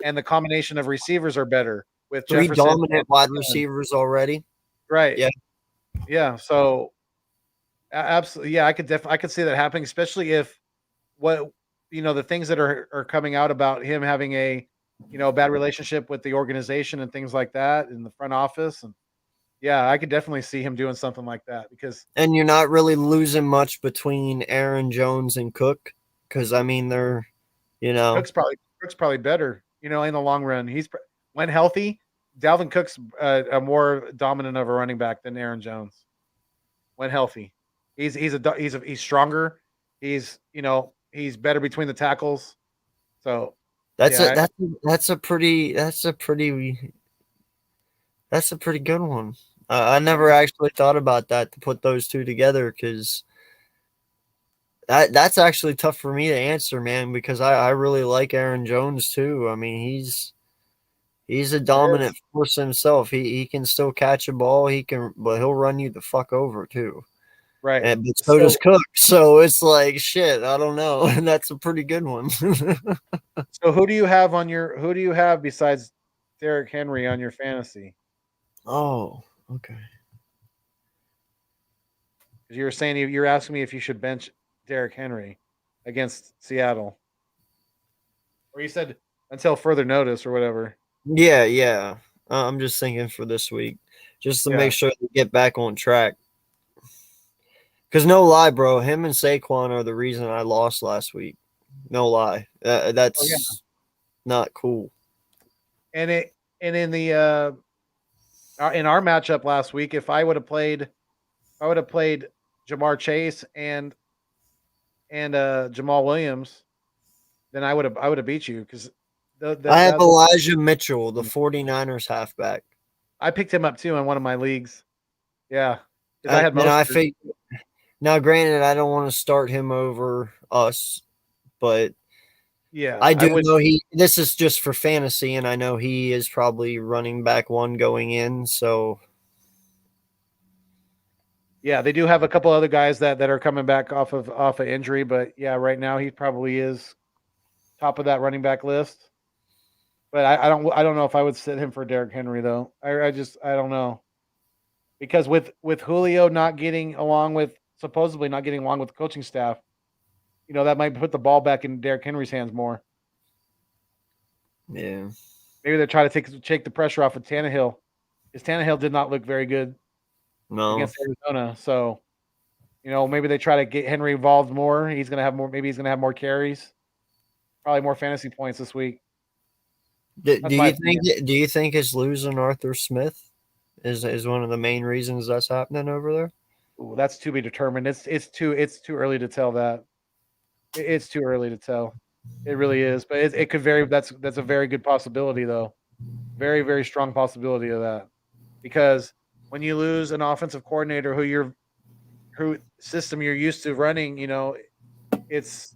and the combination of receivers are better with 3 Jefferson. dominant wide receivers already. Right. Yeah. Yeah. So absolutely. Yeah, I could see that happening, especially if the things that are coming out about him having a bad relationship with the organization and things like that in the front office. And yeah, I could definitely see him doing something like that, because And you're not really losing much between Aaron Jones and Cook, because I mean they're, Cook's probably better, in the long run. When healthy, Dalvin Cook's a more dominant of a running back than Aaron Jones. When healthy, he's stronger. He's better between the tackles. So that's yeah, a pretty good one. I never actually thought about that, to put those two together, because that's actually tough for me to answer, man, because I really like Aaron Jones too. I mean, he's a dominant force himself. He can still catch a ball. But he'll run you the fuck over too. right. But so does Cook. So it's like, shit, I don't know. That's a pretty good one. So who do you have besides Derrick Henry on your fantasy? Oh, okay. You're saying you're asking me if you should bench Derrick Henry against Seattle, or you said until further notice or whatever. Yeah. I'm just thinking for this week, just to make sure they get back on track. Because no lie, bro, him and Saquon are the reason I lost last week. No lie, that's not cool. And in the in our matchup last week, if I would have played Jamar Chase and Jamal Williams, then I would have beat you, because I have Elijah Mitchell, the 49ers halfback. I picked him up too in one of my leagues. Yeah, Now, granted, I don't want to start him over us, but Yeah, I do would. know this is just for fantasy, and I know he is probably running back one going in. So Yeah, they do have a couple other guys that are coming back off of injury, but yeah, right now he probably is top of that running back list. But I don't know if I would sit him for Derrick Henry though. I don't know, because with Julio not getting along with supposedly not getting along with the coaching staff, that might put the ball back in Derrick Henry's hands more. yeah, Maybe they're trying to take the pressure off of Tannehill, because Tannehill did not look very good no, against Arizona. So maybe they try to get Henry involved more. He's gonna have more. Maybe he's gonna have more carries, probably more fantasy points this week. That's my opinion. Do you think his losing Arthur Smith is one of the main reasons that's happening over there? Ooh, that's to be determined. It's too early to tell that. It's too early to tell. It really is, but it could vary. That's a very good possibility, though. Very, very strong possibility of that, because when you lose an offensive coordinator who system you're used to running, it's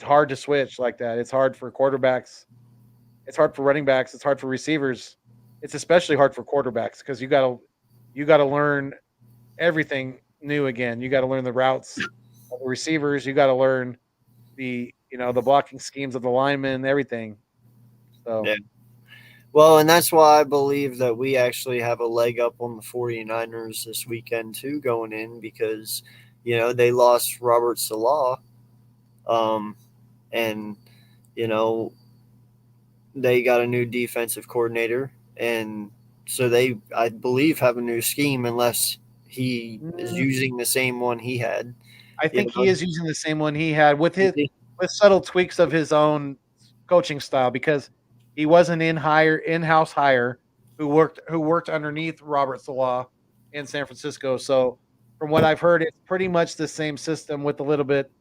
hard to switch like that. It's hard for quarterbacks. It's hard for running backs. It's hard for receivers. It's especially hard for quarterbacks, because you gotta learn everything new again. You got to learn the routes of the receivers. You got to learn the blocking schemes of the linemen, everything. So Yeah. Well, and that's why I believe that we actually have a leg up on the 49ers this weekend too, going in, because they lost Robert Salah, and they got a new defensive coordinator, and so they, I believe, have a new scheme, unless he is using the same one he had. I think he is using the same one he had with subtle tweaks of his own coaching style, because he was an in-house hire who worked underneath Robert Salah in San Francisco. So from what I've heard, it's pretty much the same system with a little bit,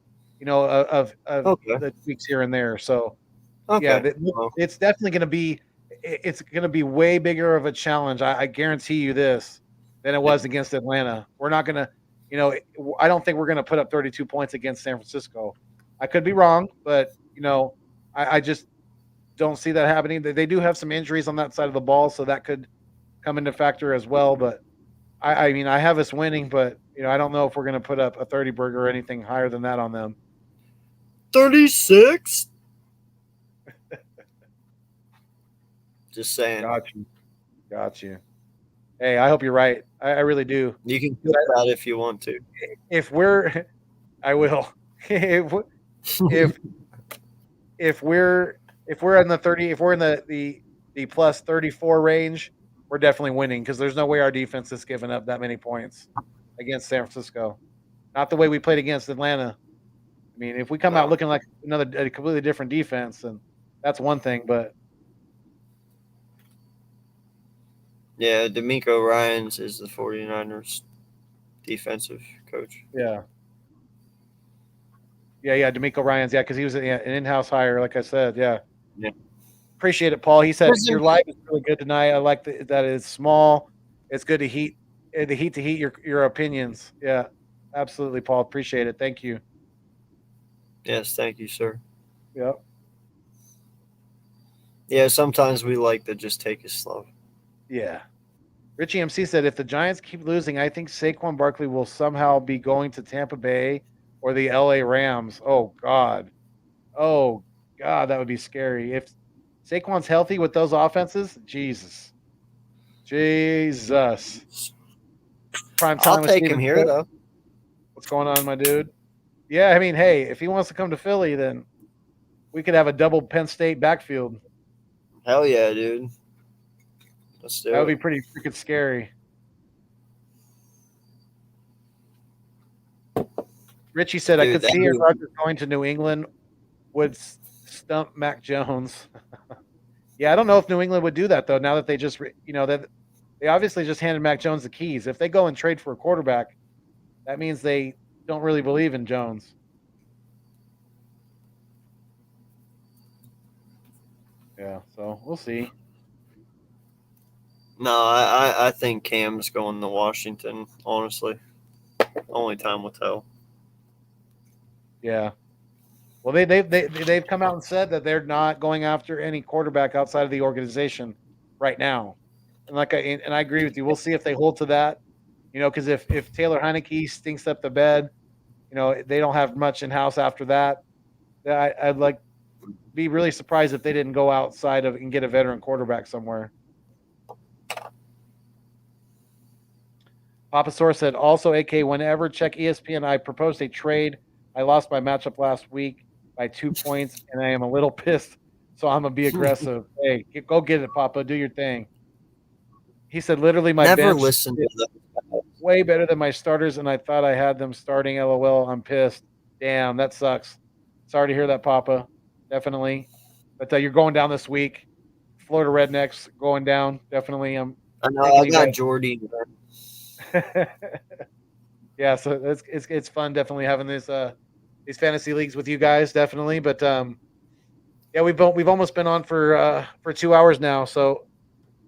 of Okay. the tweaks here and there. So yeah, Okay. it's definitely going to be way bigger of a challenge. I guarantee you this, than it was against Atlanta. We're not going to, I don't think we're going to put up 32 points against San Francisco. I could be wrong, but I just don't see that happening. They do have some injuries on that side of the ball, so that could come into factor as well. But I mean, I have us winning, but I don't know if we're going to put up a 30 burger or anything higher than that on them. 36. Just saying. Got you. Hey, I hope you're right. I really do. You can put that if you want to. I will. If we're in the 30, if we're in the plus 34 range, we're definitely winning, because there's no way our defense is giving up that many points against San Francisco. Not the way we played against Atlanta. I mean, if we come out looking like a completely different defense, then that's one thing. But yeah, D'Amico Ryans is the 49ers defensive coach. Yeah, D'Amico Ryans, because he was an in-house hire, like I said. Yeah. Appreciate it, Paul. He said your live is really good tonight. I like that it's small. It's good to heat your opinions. Yeah, absolutely, Paul. Appreciate it. Thank you. Yes, thank you, sir. Yep. Yeah, sometimes we like to just take it slow. Yeah. Richie MC said, if the Giants keep losing, I think Saquon Barkley will somehow be going to Tampa Bay or the LA Rams. Oh, God, that would be scary. If Saquon's healthy with those offenses, Jesus. Prime time. I'll take him here, though. What's going on, my dude? Yeah, I mean, hey, if he wants to come to Philly, then we could have a double Penn State backfield. Hell yeah, dude. Let's do it. That would be pretty freaking scary. Richie said, I could see Aaron Rodgers going to New England would stump Mac Jones. Yeah, I don't know if New England would do that, though, now that they just, that they obviously just handed Mac Jones the keys. If they go and trade for a quarterback, that means they don't really believe in Jones. Yeah, so we'll see. No, I think Cam's going to Washington, honestly. Only time will tell. Yeah. Well, they've come out and said that they're not going after any quarterback outside of the organization right now. And I agree with you. We'll see if they hold to that. Because if Taylor Heineke stinks up the bed, they don't have much in house after that. I'd be really surprised if they didn't go outside of and get a veteran quarterback somewhere. Papasaur said, also, AK, whenever check ESPN, I proposed a trade. I lost my matchup last week by 2 points, and I am a little pissed, so I'm going to be aggressive. Hey, go get it, Papa. Do your thing. He said, literally, my Never bench listen to them. way better than my starters, and I thought I had them starting. LOL. I'm pissed. Damn, that sucks. Sorry to hear that, Papa. Definitely. But you're going down this week. Florida Rednecks going down. Definitely. I know. I got Jordy. Yeah, so it's fun. Definitely having these fantasy leagues with you guys. Definitely. But yeah, we've almost been on for 2 hours now. So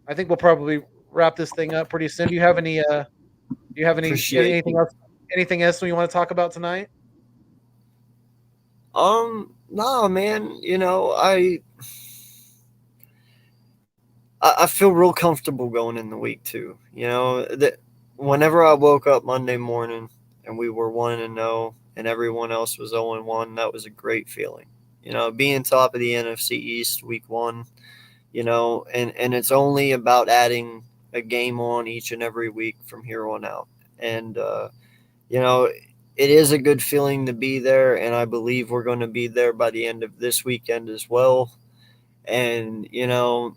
I think we'll probably wrap this thing up pretty soon. Do you have any anything else you want to talk about tonight? No, man. I feel real comfortable going in the week too. That whenever I woke up Monday morning and we were 1-0 and everyone else was 0-1, that was a great feeling. Being top of the NFC East week 1. And it's only about adding a game on each and every week from here on out. And, it is a good feeling to be there, and I believe we're going to be there by the end of this weekend as well. And, the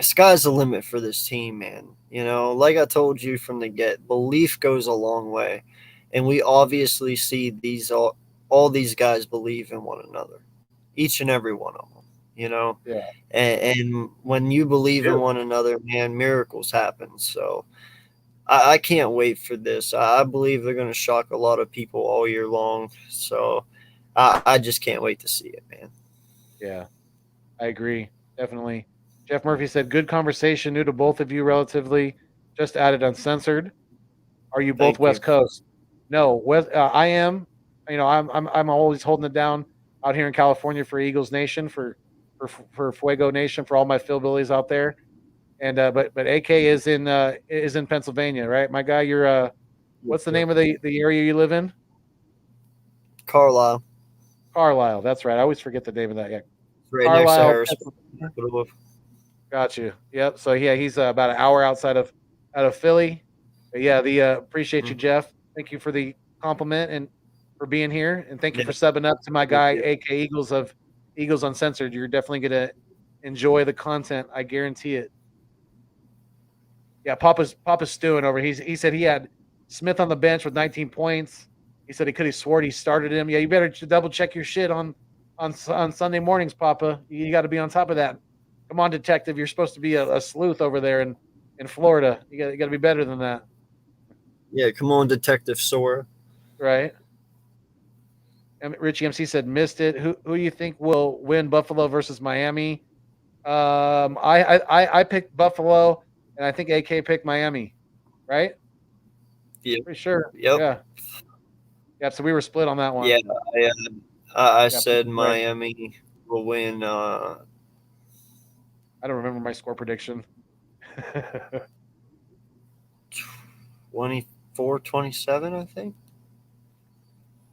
sky's the limit for this team, man. Like I told you from the get, belief goes a long way. And we obviously see all these guys believe in one another, each and every one of them. Yeah. And when you believe in one another, man, miracles happen. So I can't wait for this. I believe they're going to shock a lot of people all year long. So I just can't wait to see it, man. Yeah, I agree. Definitely. Jeff Murphy said, good conversation. New to both of you relatively. Just added Uncensored. Are you both West Coast? No, I am. I'm always holding it down out here in California for Eagles Nation, for Fuego Nation, for all my Philbillies out there. And but AK is in Pennsylvania, right? My guy, you're what's the name of the area you live in? Carlisle. That's right. I always forget the name of that. Yeah. Right Carlisle, next to Harrisburg. Got you. Yep. So yeah, he's about an hour out of Philly. But yeah, appreciate you, Jeff. Thank you for the compliment and for being here, and thank you for subbing up to my guy, AK Eagles Uncensored. You're definitely gonna enjoy the content. I guarantee it. Yeah, Papa's stewing over. He said he had Smith on the bench with 19 points. He said he could have sworn he started him. Yeah, you better double check your shit on Sunday mornings, Papa. You got to be on top of that. Come on, detective. You're supposed to be a sleuth over there in Florida. You got to be better than that. Yeah, come on, Detective Sora. Right. And Richie MC said missed it. Who do you think will win, Buffalo versus Miami? I picked Buffalo. And I think AK picked Miami, right? Yeah. Pretty sure. Yep. Yeah. Yeah, so we were split on that one. Yeah, I said Miami will win. I don't remember my score prediction. 24-27, I think.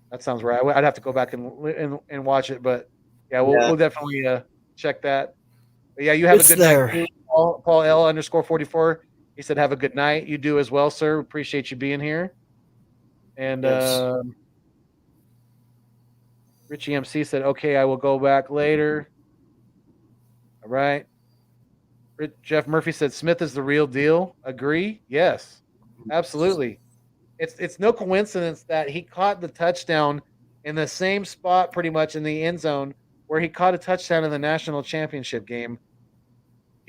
That sounds right. I'd have to go back and watch it, but yeah, we'll definitely check that. But yeah, you have a good night. Paul L _44. He said, have a good night. You do as well, sir. Appreciate you being here. And Richie MC said, okay, I will go back later. All right. Jeff Murphy said, Smith is the real deal. Agree? Yes, absolutely. It's no coincidence that he caught the touchdown in the same spot pretty much in the end zone where he caught a touchdown in the national championship game.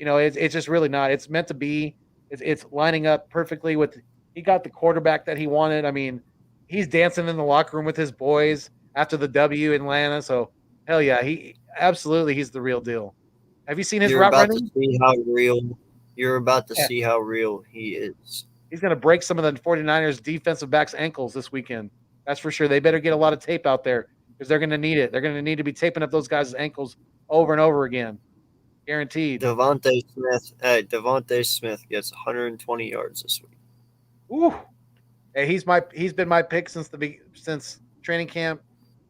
It's just really not. It's meant to be. It's lining up perfectly with. He got the quarterback that he wanted. I mean, he's dancing in the locker room with his boys after the W in Atlanta. So hell yeah, he's the real deal. Have you seen his route running? You're about to see how real he is. He's going to break some of the 49ers defensive backs' ankles this weekend. That's for sure. They better get a lot of tape out there because they're going to need it. They're going to need to be taping up those guys' ankles over and over again. Guaranteed. Devontae Smith gets 120 yards this week. Ooh. Hey, he's been my pick since training camp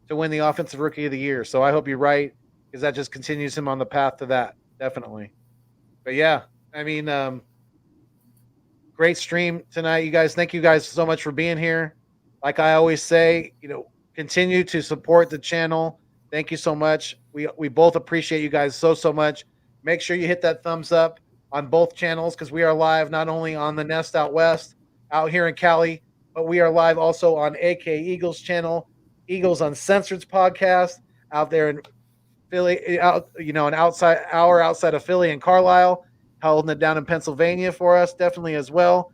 to win the offensive rookie of the year. So I hope you're right, because that just continues him on the path to that, definitely. But yeah, I mean, great stream tonight, you guys. Thank you guys so much for being here. Like I always say, continue to support the channel. Thank you so much. We both appreciate you guys so much. Make sure you hit that thumbs up on both channels, because we are live not only on the Nest out west, out here in Cali, but we are live also on AK Eagles channel, Eagles Uncensored podcast out there in Philly, an hour outside of Philly and Carlisle, holding it down in Pennsylvania for us, definitely as well.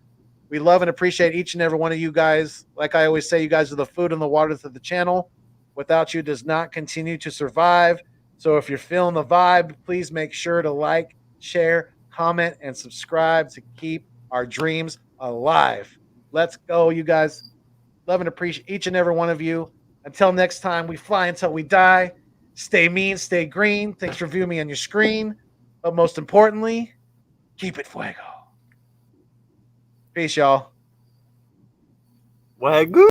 We love and appreciate each and every one of you guys. Like I always say, you guys are the food and the water to the channel. Without you, does not continue to survive. So if you're feeling the vibe, please make sure to like, share, comment, and subscribe to keep our dreams alive. Let's go, you guys. Love and appreciate each and every one of you. Until next time, we fly until we die. Stay mean, stay green. Thanks for viewing me on your screen. But most importantly, keep it fuego. Peace, y'all. Wagyu.